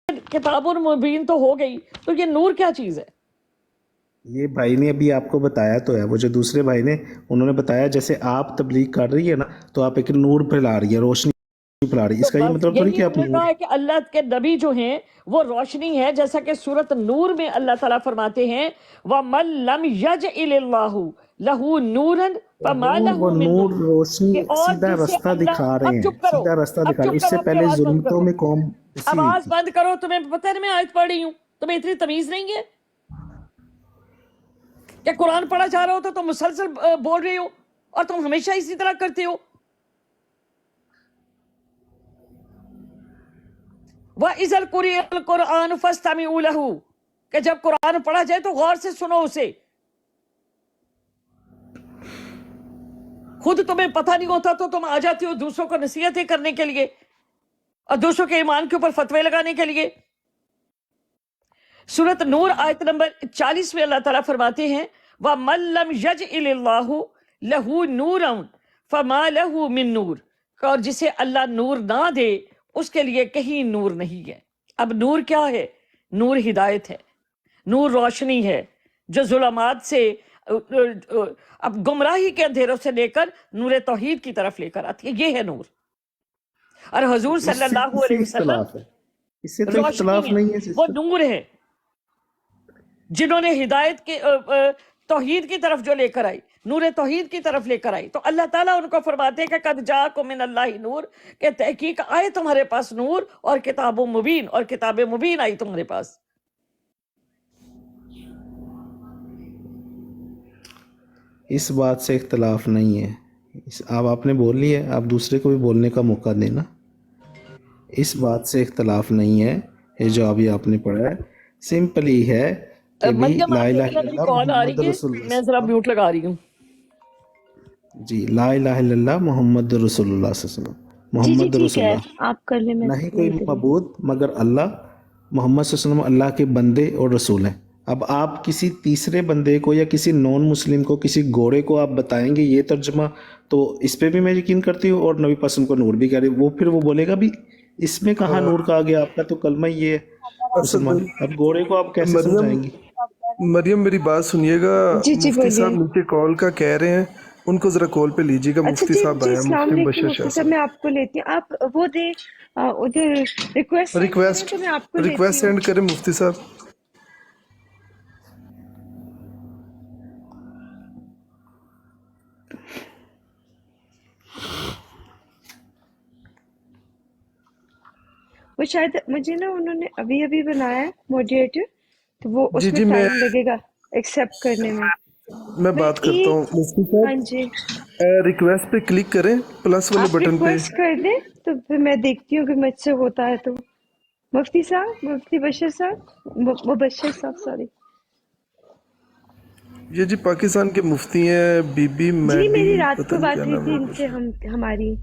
کتاب مبین تو ہو گئی، تو یہ نور کیا چیز ہے؟ یہ بھائی نے ابھی آپ کو بتایا تو ہے، وہ جو دوسرے بھائی نے انہوں نے بتایا جیسے آپ تبلیغ کر رہی ہے نا تو آپ ایک نور پھیلا رہی ہے، روشنی پھیلا رہی ہے، تو اس کا یہ بس مطلب تھوڑی یہی کہ ہم آپ نے نور. کہا ہے کہ اللہ کے نبی جو ہیں وہ روشنی ہے، جیسا کہ سورۃ نور میں اللہ تعالیٰ فرماتے ہیں وَمَن لَمْ يَجْعِلِ اللَّهُ لَهُ نُورًا فَمَا نور وہ لَهُ مِن نور نور، روشنی کہ اور سیدھا جسے رستہ اللہ، دکھا رہے اب ہیں، چپ کرو، سیدھا رستہ اب دکھا رہے ہیں. چپ اس سے کرو، اپنی پہلے آواز بند ظلمتوں کرو، میں قوم ایسی ہوئی آواز تھی. بند کرو، تمہیں پتہ ہے میں آیت پڑھ رہی ہوں، تمہیں اتنی تمیز نہیں ہے کہ قرآن پڑھا جا رہا ہو تو تم مسلسل بول رہے ہو اور تم ہمیشہ اسی طرح کرتے ہو. وَإِذَا الْقُرِئَ الْقُرْآنُ فَاسْتَمِعُوا لَهُ، کہ جب قرآن پڑھا جائے تو غور سے سنو اسے. خود تمہیں پتہ نہیں ہوتا تو تم آ جاتی ہو دوسروں کو نصیحتیں کرنے کے لیے اور دوسروں کے ایمان کے اوپر فتوے لگانے کے لیے. سورۃ نور آیت نمبر 40 میں اللہ تعالیٰ فرماتے ہیں وَمَن لَّمْ يَجْعِلِ اللَّهُ لَهُ نُورًا فَمَا لَهُ مِن نور، اور جسے اللہ نور نہ دے اس کے لیے کہیں نور نہیں ہے. اب نور کیا ہے؟ نور ہدایت ہے، نور روشنی ہے جو ظلمات سے اب گمراہی کے اندھیروں سے لے کر نور توحید کی طرف لے کر آتی ہے. یہ ہے نور. اور حضور اس صلی سے اللہ کس سے علیہ وسلم اختلاف ہے؟ اس سے تو روشنی اختلاف ہے، نہیں ہے وہ سسٹر. نور ہے جنہوں نے ہدایت کے توحید کی طرف جو لے کر آئی، نور توحید کی طرف لے کر آئی. تو اللہ تعالیٰ ان کو فرماتے ہیں کہ قد جاءکم من اللہ نور، کہ تحقیق آئے تمہارے پاس نور اور کتاب مبین، اور کتاب مبین آئی تمہارے پاس. اس بات سے اختلاف نہیں ہے. اب آپ نے بول لی ہے، آپ دوسرے کو بھی بولنے کا موقع دینا. اس بات سے اختلاف نہیں ہے. یہ جو ابھی آپ نے پڑھا ہے سمپل ہی ہے کہ بھی مریم لا آپ الہ دیکھنا الا میری اللہ کال آ محمد رہی ہے، رسول اللہ میں صلی ذرا اللہ علیہ میوٹ لگا رہی ہوں. وسلم. جی لا الہ الا اللہ محمد رسول اللہ صلی اللہ علیہ وسلم. جی جی محمد ٹھیک رسول ہے، اللہ، آپ کر لیں، میں نہیں کوئی بول دوں گی. معبود مگر اللہ، محمد صلی اللہ علیہ وسلم اللہ کے بندے اور رسول ہیں. اب آپ کسی تیسرے بندے کو یا کسی نان مسلم کو، کسی گورے کو آپ بتائیں گے یہ ترجمہ، تو اس پہ بھی میں یقین کرتی ہوں، اور نبی پاسم کو نور بھی کہہ رہے. وہ پھر وہ بولے گا بھی اس میں کہاں نور کہا گیا، آپ کا تو کلمہ یہ ہے اسد مسلمان. بھائی، اب گورے کو آپ کیسے مریم سمجھائیں گی؟ مریم میری بات سنیے گا. جی جی مفتی بولیے. صاحب نیچے کال کا کہہ رہے ہیں، ان کو ذرا کال پہ لیجیے گا. اچھا مفتی جی صاحب جی، آیا، السلام مفتی علیکم مبشر مفتی شاہ صاحب، میں صاحب. آپ کو لیتی ہوں، آپ وہ دیں ادھر ریکویسٹ سینڈ کریں تو میں آپ کو لیتی ریکویسٹ ہوں. سینڈ کریں مفتی صاحب. وہ شاید مجھے نا انہوں نے ابھی ابھی بنایا ہے موڈریٹر، تو وہ جی اس میں جی، ٹائم لگے گا ایکسیپٹ کرنے میں. میں میں بات کرتا ہوں. ایک، مفتی ہاں جی، صاحب ریکویسٹ پہ کلک کریں، پلس والے آپ بٹن پہ. ریکویسٹ کر دیں تو پھر میں دیکھتی ہوں کہ مجھ سے ہوتا ہے تو. مفتی صاحب، مفتی بشیر صاحب، مبشر صاحب، سوری. یہ جی پاکستان کے مفتی ہیں، بی بی جی میڈی، میری رات پتہ کو نہیں کیا بات ہوئی نام تھی ہے ان سے، کچھ. ہماری.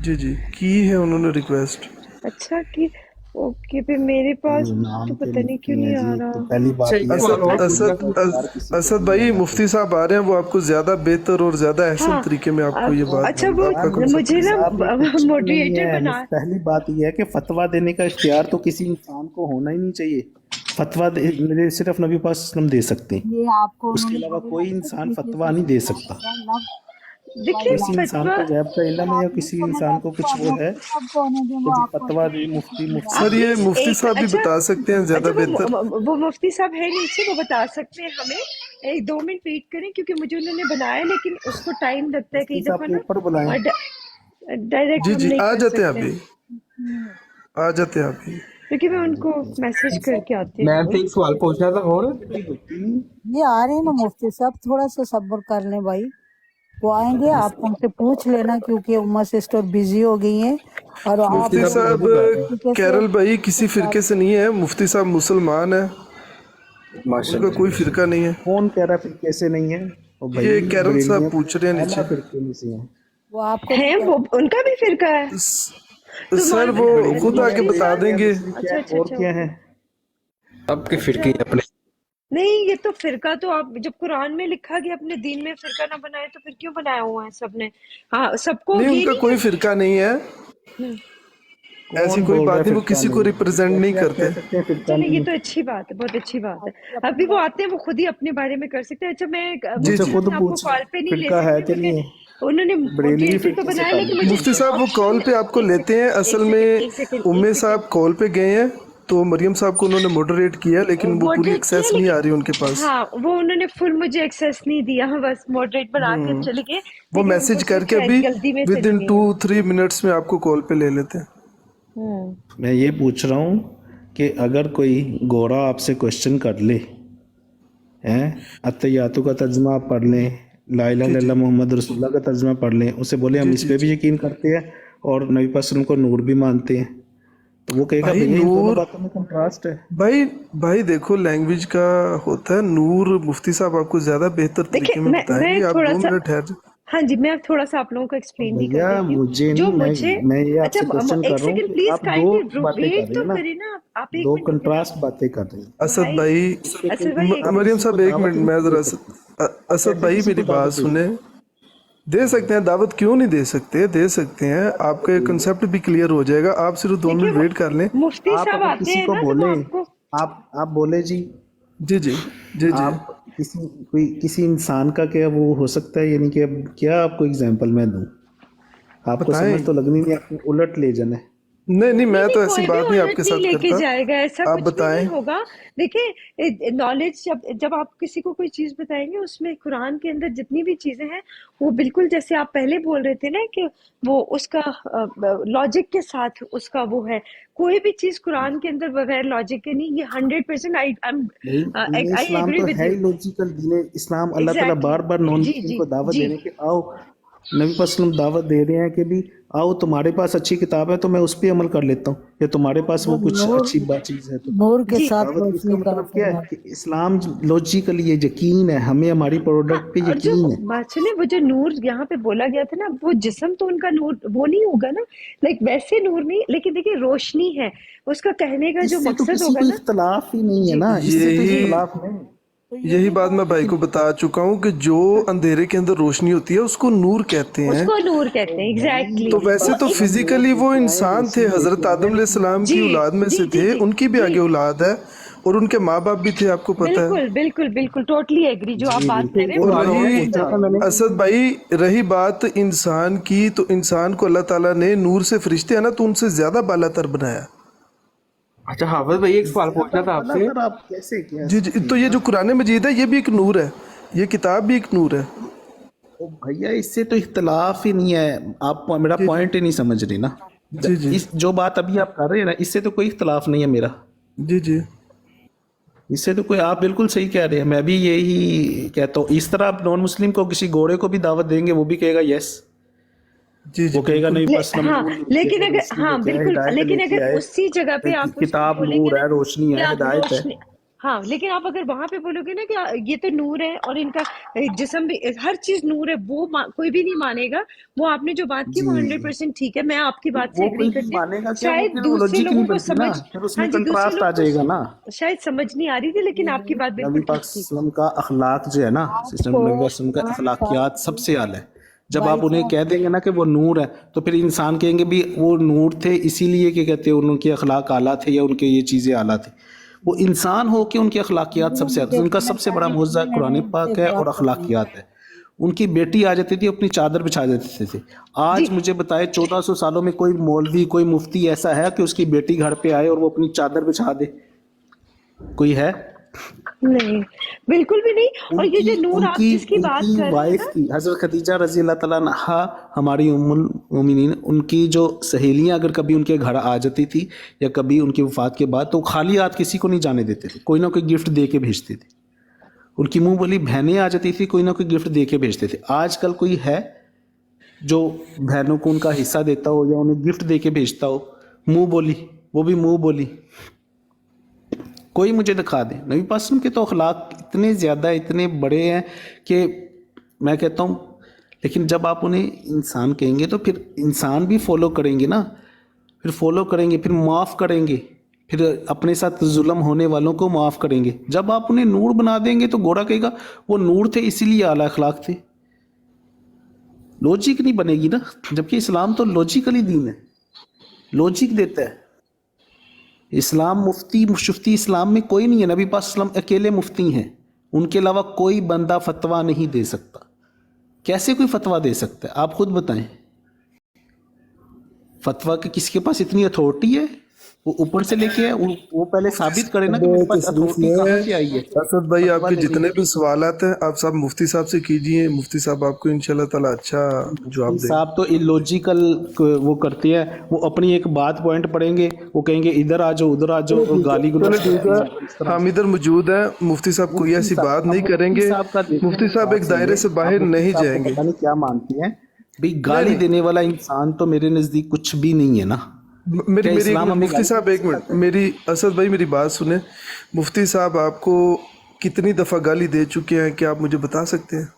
جی جی کی ہے انہوں نے ریکویسٹ. اچھا کہ اوکے، پھر میرے پاس یہ نام تو کے پتہ نہیں کیوں مفتی ہیں نہیں آ جی. تو رہا. پہلی بات یہ ہے کہ اسد اپنی دنیا اسد کے اختیار کسی کو اسد نہیں بھائی، دینا مفتی چاہیے. صاحب آ رہے ہیں، وہ آپ کو زیادہ بہتر اور زیادہ احسن ہاں، طریقے میں آپ کو یہ بات، اچھا وہ آپ کا مجھے کنسپٹ. نا صاحب یہ کچھ بھی نہیں موڈریٹر ہے. بنا. پہلی بات یہ ہے کہ فتویٰ دینے کا اختیار تو کسی انسان کو ہونا ہی نہیں چاہیے. فتویٰ میرے صرف نبی پاک صلی اللہ علیہ وسلم دے سکتے ہیں، یہ آپ کو اس انہوں کے نے علاوہ بڑے کوئی اچھے انسان طریقے سے فتویٰ نہیں دے سکتا. سمجھایا نا، لفظ بائی دیکھیے کسی لفظ. انسان فتویٰ، کو غیب کا اگر علم ہے یا آپ نہیں کسی سمجھ انسان آتی کو تو کچھ آپ وہ ہے مفتی صاحب کو ہونے دیں، کہ وہ جی آپ کو فتویٰ اچھے دے، طریقے سے مفتی سمجھائیں آپ سر گے. یہ پلیز مفتی ایک، صاحب بھی اچھا بتا سکتے ہیں زیادہ اچھا بہتر. وہ مفتی صاحب ہے نیچے، وہ بتا سکتے ہیں ہمیں. ایک 2 منٹ ویٹ کریں کیونکہ مجھے انہوں نے بنایا، لیکن اس کو ٹائم لگتا ہے مفتی کئی صاحب دفعہ کو اوپر بلائیں. نا ڈائریکٹ جی ہم جی نہیں آ کر جاتے ہیں سکتے ابھی، آ جاتے ہیں ابھی. کیونکہ میں ان کو میسج کر کے آتی میں ہوں. تو ایک سوال پوچھنا تھا اور یہ آ رہے ہیں نا مفتی صاحب، تھوڑا سا صبر کر لیں بھائی، وہ آئیں گے، آپ ان سے پوچھ لینا کیونکہ عمر سسٹر بزی ہو گئی ہیں اور آپ مفتی صاحب لوگ صاحب ابھی بیٹھے ہیں طریقے سے کیرل بھائی کسی فرقے سے نہیں ہے، مفتی صاحب مسلمان ہیں، ماشاء ان کا کوئی اللہ. فرقہ نہیں ہے. کون کہہ رہا ہے پھر کیسے نہیں ہے؟ اور یہ بھائی کیرل بریلویوں صاحب کے پوچھ رہے ہیں نیچے. اعلیٰ فرقے میں سے ہیں. وہ آپ کو ہیں وہ، ان کا بھی فرقہ ہے تو سر بھائی وہ خود بریلوی ہے، آگے مفتی بتا صاحب. بریلوی دیں ہے، گے. مسلم کیا اچھا ہے اچھا اور اچھا، کیا ہے؟ سب کے اچھا فرقے اپنے. نہیں، یہ تو فرقہ تو آپ جب قرآن میں لکھا گیا اپنے دین میں فرقہ نہ بنائے تو پھر کیوں بنایا ہوا ہے سب نے؟ ہاں، سب کو نہیں، ان یہ کا نہیں کوئی فرقہ نہیں ہے. ہے. ऐसी कौन कोई बोल रहा बात है नहीं, वो फिरका किसी को नहीं? रिप्रेजेंट नहीं कैसे आप कह करते। सकते हैं फिरका चलिए ये नहीं? तो अच्छी बात है, बहुत अच्छी बात है। अभी वो आते हैं, वो खुद ही अपने बारे में कर सकते हैं। अच्छा मैं जी मुझसे जी खुद आपको पूछ कॉल पे नहीं ले फिरका है सकती कि नहीं है? क्योंकि उन्होंने बरेलवी मॉडरेटर तो फिरके से बनाया, लेकिन मुझे मुफ्ती साहब वो कॉल पे आपको लेते हैं, असल में एक सेकंड उम्मे साहब कॉल पे गए हैं तो मरियम साहब को उन्होंने मॉडरेट किया, लेकिन वो पूरी मॉडरेट एक्सेस किया, नहीं आ लेकिन रही उनके पास। हाँ वो उन्होंने फुल मुझे एक्सेस नहीं दिया। हाँ बस मॉडरेट बना के चले गए, वो लेकिन मैसेज उनको सिर्फ करके अभी गलती में विद चले इन गए। 2-3 मिनट्स में आपको कॉल पे ले लेते हैं। मैं ये पूछ रहा हूँ कि अगर कोई गोरा आपसे क्वेश्चन कर ले, हैं, अत्तहियातु का तर्जुमा आप पढ़ लें, ला इलाहा इल्लल्लाह मोहम्मद रसूलुल्लाह का तर्जुमा पढ़ लें, उसे बोले हम इस पे भी यकीन करते हैं और नबी पाक सल्लल्लाहु अलैहि वसल्लम को नूर भी मानते हैं, तो वो कहेगा भाई भैया इन दोनों नूर, बातों में कंट्रास्ट है। भाई देखो लैंग्वेज का होता है नूर। मुफ्ती साहब आपको ज्यादा बेहतर देखिए तरीके में बताएंगे, मैं आप थोड़ा 2 सा, मिनट ठहर जाओ। हाँ जी, मैं अब थोड़ा सा आप लोगों को एक्सप्लेन भी कर भैया देती हूँ मुझे जो नहीं, मुझे। मैं ये अच्छा आपसे क्वेश्चन कर एक रहा हूँ सेकंड कि प्लीज, आप दो काइंडली बातें कर वेट रहे तो हैं ना, करें ना आप, एक दो मिनट रुके ना कंट्रास्ट बातें कर रहे हैं। असद भाई। भाई, असद भाई एक मरियम किसी को साहब एक दावत मिनट, ही मैं नहीं जरा दे सकते, असद कैसे भाई किसी मेरी को दावत बात दे सुने। दे सकते हैं दावत, क्यों नहीं दे सकते, दे सकते हैं। आपका कंसेप्ट भी क्लियर हो जाएगा, आप सिर्फ 2 देखिए मिनट वेट कर लें। मुफ्ती आप साहब अगर आते किसी हैं को ना तो वो बोले, आपको, आप बोले जी, जी जी जी जी, आप किसी इंसान का क्या वो हो सकता है, यानी कि अब क्या आपको एग्जांपल मैं दूं, आपको बताएं। समझ तो लगनी नहीं, आपने उलट ले जाना है। नहीं नहीं, मैं नहीं तो ऐसी कोई भी बात नहीं उलट आपके नहीं साथ लेके करता। जाएगा, ऐसा आप कुछ भी नहीं बताएं। होगा। देखिए नॉलेज जब आप किसी को कोई चीज बताएंगे, उसमें कुरान के अंदर जितनी भी चीजें हैं वो बिल्कुल जैसे आप पहले बोल रहे थे ना कि वो उसका लॉजिक के साथ उसका वो है। कोई भी चीज कुरान के अंदर बगैर लॉजिक के नहीं, ये 100% नहीं, दीन आई इस्लाम एग्री तो विद है यू। ही लॉजिकल दीन इस्लाम। अल्लाह ताला एग्जैक्टली, बार बार नॉन जी मुस्लिम जी को दावत दे जी। रहे हैं कि आओ, नबी पाक सल्लल्लाहु अलैहि वसल्लम दावत दे रहे हैं कि भी आओ, तुम्हारे पास अच्छी किताब है तो मैं उस पर अमल कर लेता हूँ, या तुम्हारे पास वो वो कुछ नूर, अच्छी बात चीज़ है तो। नूर के जी साथ दावत इसका रोशनी का मतलब क्या है फरमाया। कि इस्लाम लॉजिकली ये यकीन है, हमें हमारी हाँ, प्रोडक्ट पे और जो यकीन है। बात सुने, वो जो नूर यहाँ पे बोला गया था ना, वो जिस्म तो उनका नूर वो नहीं होगा ना, लाइक वैसे नूर नहीं, लेकिन देखिए रोशनी है, उसका कहने का जो इससे तो मकसद किसी होगा को ना। इख्तलाफ ही नहीं है जी ना, इससे तो यही इख्तलाफ नहीं। तो यही बात मैं भाई को बता चुका हूँ कि जो अंधेरे के अंदर रोशनी होती है उसको नूर कहते हैं। उसको नूर कहते हैं, एग्जैक्टली। तो वैसे तो फिजिकली वो इंसान थे, हजरत आदम अलैहिस्सलाम की जी औलाद में जी से जी थे, जी उनकी भी जी, आगे औलाद है और उनके माँ बाप भी थे, आपको पता है। बिल्कुल बिल्कुल बिल्कुल, टोटली एग्री। जो आप जी बात कर रहे हैं और वो रही पूछा था मैंने। असद भाई, रही बात इंसान की, तो इंसान को अल्लाह ताला ने नूर से, फरिश्ते हैं ना तो उनसे ज्यादा बालातर बनाया। अच्छा हाफिज भाई एक सवाल पूछना था आपसे। सर आप कैसे क्या? जी जी, तो ये जो कुरान मजीद है ये भी एक नूर है, ये किताब भी एक नूर है। ओ भैया इससे तो इख्तलाफ ही नहीं है, आप मेरा पॉइंट ही नहीं समझ रही ना। जी जी इस जो बात अभी आप कर रहे हैं ना, इससे तो कोई इख्तलाफ नहीं है मेरा, जी जी, इससे तो कोई, आप बिल्कुल सही कह रहे हैं, मैं भी यही कहता हूँ। इस तरह आप नॉन मुस्लिम को किसी गोरे को भी दावत देंगे, वो भी कहेगा यस, जी जी, वो कहेगा नहीं बस हाँ, लेकिन अगर हाँ बिल्कुल, लेकिन अगर उसी जगह पे आप उसको किताब बोलेंगे नूर ना है, रोशनी कि है, आप हिदायत है। रोशनी, हाँ, लेकिन आप अगर वहां पे बोलोगे ना कि ये तो नूर है और इनका जिस्म भी, हर चीज नूर है, वो कोई भी नहीं मानेगा। वो आपने जो बात की वो जी 100% ठीक है, मैं आपकी बात से वो एग्री कोई करती हूँ। मानेगा क्या, वो शायद फिर दूसरे लॉजिक नहीं लोगों को बनती समझ, ना, फिर हाँ उसमें जी, दूसरे कंट्रास्ट आ लोगों जाएगा ना। को शायद समझ नहीं आ रही थी, लेकिन आपकी बात नबी बिल्कुल पाक ठीक थी। वसल्लम का अखलाक जो है ना, सिस्टम नबी पाक वसल्लम का अखलाकियात सबसे आला है। जब आप उन्हें कह देंगे ना कि वो नूर है, तो फिर इंसान कहेंगे भी वो नूर थे इसीलिए कि कहते हैं उनके अखलाक आला थे या उनके ये चीज़ें आला थे। वो इंसान हो के उनकी अखलाकियात सबसे आला, उनका सबसे बड़ा मुआज़ा कुरान पाक है और अखलाकियात है। उनकी बेटी आ जाती थी, अपनी चादर बिछा देते थे। आज मुझे बताए 1400 सालों में कोई मौलवी, कोई मुफ्ती ऐसा है कि उसकी बेटी घर पे आए और वो अपनी चादर बिछा दे? कोई है? नहीं, बिल्कुल भी नहीं। और ये जो नूर आप जिसकी बात कर रहे हैं वाइफ ना, की हजरत खदीजा रजी अल्लाह ताला अन्हा, हमारी उम्मुल मोमिनीन, उनकी जो सहेलियां अगर कभी उनके घर आ जाती थी या कभी उनकी वफात के बाद, तो खाली हाथ किसी को नहीं जाने देते थे, कोई ना कोई गिफ्ट दे के भेजते थे। उनकी मुंह बोली बहनें आ जाती थी, कोई ना कोई गिफ्ट दे के भेजते थे। आजकल कोई है जो बहनों को उनका हिस्सा देता हो या उन्हें गिफ्ट दे के भेजता हो? मुंह बोली, वो भी मुंह बोली। कोई मुझे दिखा दे। नबी पाक सल्लल्लाहु अलैहि वसल्लम के तो अखलाक इतने ज़्यादा, इतने बड़े हैं कि मैं कहता हूँ, लेकिन जब आप उन्हें इंसान कहेंगे तो फिर इंसान भी फॉलो करेंगे ना, फिर फॉलो करेंगे, फिर माफ़ करेंगे, फिर अपने साथ जुल्म होने वालों को माफ़ करेंगे। जब आप उन्हें नूर बना देंगे तो गोरा कहेगा वो नूर थे इसीलिए आला अखलाक थे। लॉजिक नहीं बनेगी ना, जबकि इस्लाम तो लॉजिकली दीन है। लॉजिक देता है। इस्लाम मुफ्ती मुफ्ती इस्लाम में कोई नहीं है, नबी पाक सल्लल्लाहु अलैहि वसल्लम अकेले मुफ्ती हैं, उनके अलावा कोई बंदा फतवा नहीं दे सकता। कैसे कोई फतवा दे सकता है, आप खुद बताएं। फतवा के किसके पास इतनी अथॉरिटी है? वो ऊपर से लेके आए, वो पहले साबित करे ना कि मेरे पास अथॉरिटी कहाँ से आई है। असद भाई फतवा आपके देने जितने की। भी सवालात हैं आप सब मुफ्ती साहब से कीजिए, मुफ्ती साहब आपको इंशाल्लाह ताला अच्छा जवाब मुफ्ती देंगे। साहब तो इलॉजिकल वो करते हैं, वो अपनी एक बात पॉइंट पढ़ेंगे, वो कहेंगे इधर आ जाओ उधर आ जाओ और गाली चलो गलौज ठीक करते है, हैं इस तरह हम से। इधर मौजूद हैं, मुफ्ती साहब कोई ऐसी मुफ्ती बात साहब, नहीं अब मुफ्ती करेंगे। साहब का देखें, मुफ्ती साहब बात एक दायरे सुनिए, से आप बाहर मुफ्ती नहीं साहब को जाएंगे। पता नहीं क्या मानती हैं भाई। गाली नहीं देने वाला इंसान तो मेरे नजदीक कुछ भी नहीं है ना। मेरी क्या मेरी एक इस्लाम मिनट हमें मुफ्ती गाली साहब, देने एक मिनट सिखाता है? मेरी, असद भाई मेरी बात सुने। मुफ्ती साहब आपको कितनी दफ़ा गाली दे चुके हैं, क्या आप मुझे बता सकते हैं?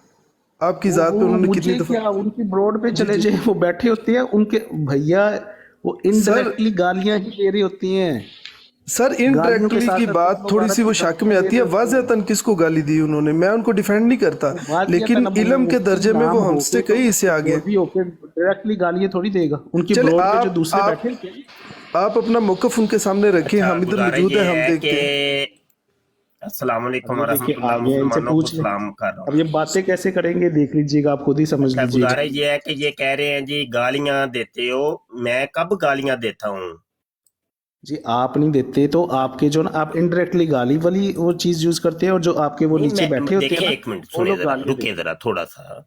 आपकी ज़ात पे वो उन्होंने कितनी मुझे दफ़ा? क्या, उनकी ब्रोड पे जी चले जी जाए, वो बैठे होते हैं उनके भैया, वो सर, इनडायरेक्टली गालियां ही दे रही होती हैं। सर गालियों के इनडायरेक्टली साथ की साथ बात थोड़ी सी मुबारक वो की शक में गालियां दे आती रहे है। होते हैं। वाज़हतन किसको गाली दी उन्होंने, मैं उनको डिफेंड नहीं करता, वो वाजियतन लेकिन अब वो इल्म के मुफ्ती दर्जे में नाम वो होके हमसे तो कहीं से आगे हैं। मौलवी होके डायरेक्टली गालियां थोड़ी देगा। उनकी चले ब्रोड पे जो दूसरे आप बैठे होते हैं। आप अपना मौकफ उनके सामने रखें, अच्छा हम इधर गुजारिश मौजूद ये है, हम है देखते हैं। कि अस्सलाम अब वालेकुम ये देखिए आ वरहमतुल्लाह, गया, इनसे मुसलमानों को पूछ ले। सलाम कर रहा अब हूँ। ये बातें कैसे करेंगे देख लीजिएगा, आप खुद ही समझ अच्छा लीजिएगा। गुजारिश ये है कि ये कह रहे हैं जी गालियां देते हो, मैं कब गालियां देता हूँ? जी आप नहीं देते तो आपके जो ना, आप इनडायरेक्टली गाली वाली वो चीज यूज करते हैं, और जो आपके वो नहीं नीचे बैठे मैं होते हैं देखिए ना, एक मिनट वो सुने लोग जरा, गालियां रुके देते जरा थोड़ा सा।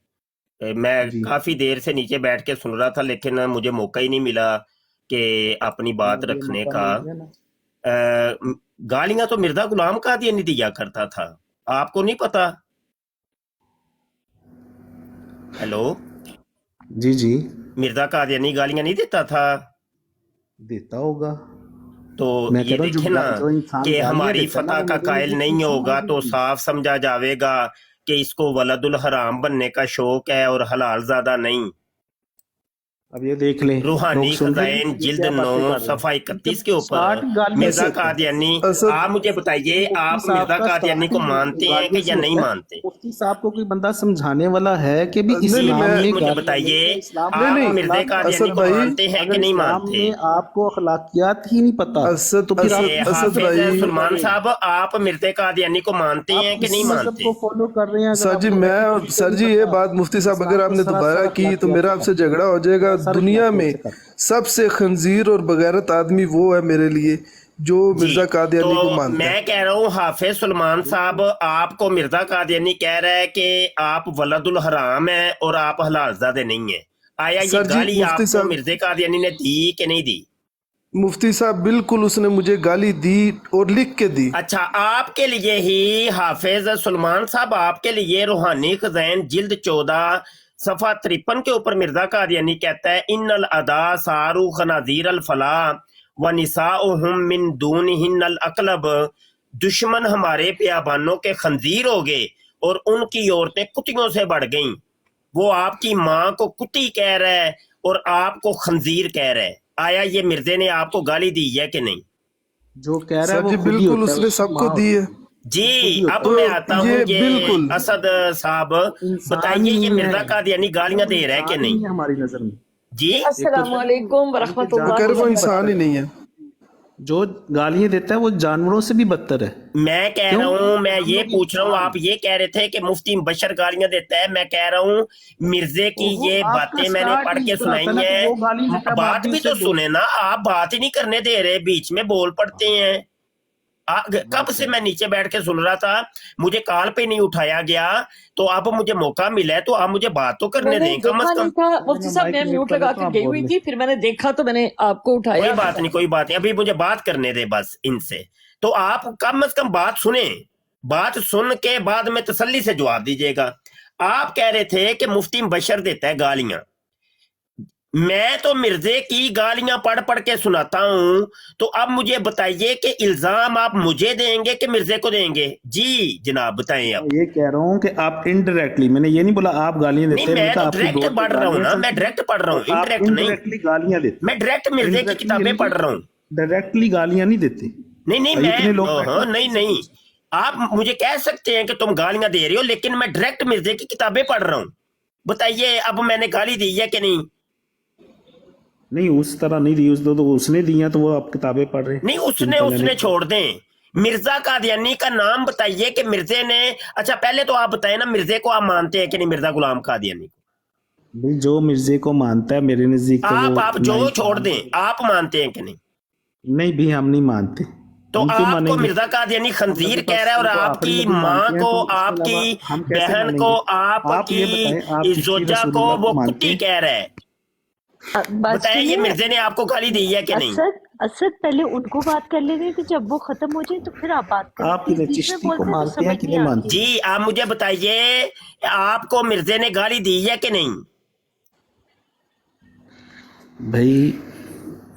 मैं हैं। जी काफी देर से नीचे बैठ के सुन रहा था, लेकिन मुझे मौका ही नहीं मिला कि अपनी बात मुझे रखने मौका का। मिल गया ना। गालियां तो मिर्जा गुलाम कादियानी दिया करता था, आपको नहीं पता? हेलो, जी जी मिर्जा कादियानी गालियां नहीं देता था? देता होगा। तो मैं ये कह रहा हूँ देखे ना जो इंसान कि गालियां हमारी देता है ना, फतह वो का मेरे कायल नजदीक नहीं इंसान होगा ही तो नहीं है। साफ समझा जाएगा कि इसको वलदुल हराम बनने का शौक है और हलाल ज़्यादा नहीं। अब ये देख ले, रूहानी लोग सुन रहे हैं खजाइन ये जिल्द क्या 9 बातें कर रहे हैं। सफ़ा 31 के मतलब ऊपर स्टार्ट गालियों मिर्जा से असद होता है। कादियानी, असद आप मुझे बताइए मुफ्ती आप साहब मिर्जा का कादियानी को स्टार्ट मानते हैं गालियों कि से या नहीं होता है। मानते? मुफ्ती साहब को कोई बंदा समझाने वाला है कि भी नहीं नहीं इस्लाम मैं में मुझे गालियां नहीं बताइए है। इस्लाम नहीं में आप नहीं मिर्जा अखलाक नहीं कादियानी असद को भाई, मानते हैं कि अगर नहीं इस्लाम मानते? में आपको अखलाकियात ही नहीं पता असद तो फिर ये आप असद हाफिज भाई, सलमान साहब, आप मिर्जा कादियानी को मानते आप हैं कि किस नहीं मजहब मानते? को फॉलो कर रहे हैं? अगर सर जी आपको मैं, एथिक्स सर नहीं जी ये पता, बात मुफ्ती साहब अगर इस्लाम तो आपने दोबारा सरासर की तो अखलाकियात मेरा से आपसे करता है, झगड़ा हो जाएगा। सरासर दुनिया अखलाकियात में से करता है। सबसे खंजीर और बगैरत आदमी वो है मेरे लिए जो जी, मिर्जा कादियानी को तो मानता है। मैं कह रहा हूँ हाफिज सलमान साहब, आपको मिर्जा कादियानी कह रहा है कि आप वलदुल हराम है और आप हलालजादे नहीं है। आया ये सर जी गाली मुफ्ती आपको साहब, मिर्जा कादियानी ने दी कि नहीं दी? मुफ्ती साहब बिल्कुल उसने मुझे गाली दी और लिख के दी। अच्छा, आपके लिए ही हाफिज सलमान साहब, आपके लिए रूहानी खजाइन जिल्द 14 सफा 53 के ऊपर मिर्जा कादियानी कहता है इन्नल अदा सारू खनाजीर अल फला व निसाउहुम मिन दूनिहिन्नल अकलब, दुश्मन हमारे बियाबानों के खंजीर हो गए और उनकी औरतें कुत्तियों से बढ़ गईं। वो आपकी माँ को कुत्ती कह रहा है और आपको खंजीर कह रहा है। आया ये मिर्जे ने आपको गाली दी है कि नहीं? जो कह रहा है सर वो जी खुद ही बिल्कुल होता है, उसने उसकी सबको माँ दी होती है। है, खुद जी, ही होता अब है। मैं तो आता हूँ ये ये बिल्कुल असद साहब, इंसान बताइए ही ये नहीं मिर्जा है, कादियानी गालियां वो दे रहा है कि इंसान ही नहीं? नहीं है हमारी नजर में। जी, एक तो अस्सलाम वालेकुम उनके वो कह वरहमतुल्लाहि रहे वो जानवरों से भी इंसान बदतर ही है, नहीं है। जो गालियां देता है वो जानवरों से भी बदतर है। मैं कह क्यों? रहा हूँ, मैं ये हम लोग पूछ रहा हूँ, इंसान आप ये कह रहे थे कि मुफ्ती बशर गालियां देता है, मैं कह रहा हूँ मिर्जे की वो ये आपका बातें मैंने स्टार्ट पढ़ ही के इस तरह सुनाई था ना कि हैं। वो गाली देता है, आप बात भी भी उसे तो दो। सुने ना, आप बात ही नहीं करने दे रहे, बीच में बोल पड़ते हैं। कब बात से है, मैं नीचे बैठ के सुन रहा था, मुझे कॉल पे नहीं उठाया गया, तो अब मुझे मौका मिला है तो आप मुझे बात तो करने मैंने दें कम देखा से नहीं कम। था मैंने मुफ्ती साहब, माइक मैं म्यूट म्यूट कर लगा देता के हूँ, आप गई बोल हुई ले। थी, फिर मैंने देखा तो मैंने आपको कोई उठाया। बात नहीं, कोई बात नहीं, अभी मुझे बात करने दे बस इनसे। तो आप कम से कम बात सुने, बात सुन के बाद में तसल्ली से जवाब दीजिएगा। आप कह रहे थे कि मुफ्ती बशर देता है गालियां, मैं तो मिर्जे की गालियां पढ़ पढ़ के सुनाता हूं, तो अब मुझे बताइए कि इल्जाम आप मुझे देंगे कि मिर्जे को देंगे? जी जनाब बताएं आप। मैं ये कह रहा हूँ कि आप इनडायरेक्टली, मैंने ये नहीं बोला आप गालियां नहीं, देते हैं, मैंने मैं कहा तो आपकी डायरेक्ट ब्रोड पे पढ़ रहा हूँ गालियां ना, मैं चलती हैं, डायरेक्ट पढ़ रहा हूँ, तो आप इनडायरेक्ट नहीं। इनडायरेक्टली गालियां देते मैं डायरेक्ट मिर्जे की किताबें पढ़ रहा हूँ। डायरेक्टली गालियां नहीं देते। नहीं नहीं, और इतने मैं लोग बैठे हाँ, हैं, नहीं इनसे नहीं, पूछिए। आप मुझे कह सकते हैं कि तुम गालियां दे रहे हो, लेकिन मैं डायरेक्ट मिर्जे की किताबें पढ़ रहा हूँ। बताइए अब मैंने गाली दी है कि नहीं? नहीं उस तरह नहीं दी, उस तो उसने दी हैं, तो वो आप किताबें पढ़ रहे हैं नहीं उसने जिनका उसने मैंने छोड़ दें। मिर्जा कादियानी का नाम बताइए कि मिर्जे ने, अच्छा पहले तो आप बताएं ना मिर्जे को आप मानते हैं कि नहीं, मिर्जा गुलाम कादियानी को? भाई जो मिर्जे को मानता है मेरे नजदीक तो वो आप जो नहीं, छोड़ दें, आप मानते हैं कि नहीं? नहीं भी हम नहीं मानते। तो हम क्यों आपको मानेंगे? मिर्जा कादियानी खंजीर कह रहा है और तो आपकी आखिरी नबी माँ मानते हैं, को, तो इसके आपकी अलावा हम कैसे बहन मानेंगे? को, आप ये बताएं, आप आपकी किसकी जोजा को रसूलुल्लाह वो मानते कुत्ती हैं? कह रहा है। बात बताएं ये सुनिए मिर्जे ने आपको गाली दी है कि नहीं? असद पहले उनको बात कर लेने थे, जब वो खत्म हो जाए तो फिर आप बात करें। आप प्लीज किन्हें बीच में चिश्ती को बोलते हैं तो मानते हैं समझ कि नहीं नहीं आती। मानते? जी आप मुझे बताइए आपको मिर्जे ने गाली दी है कि नहीं? भाई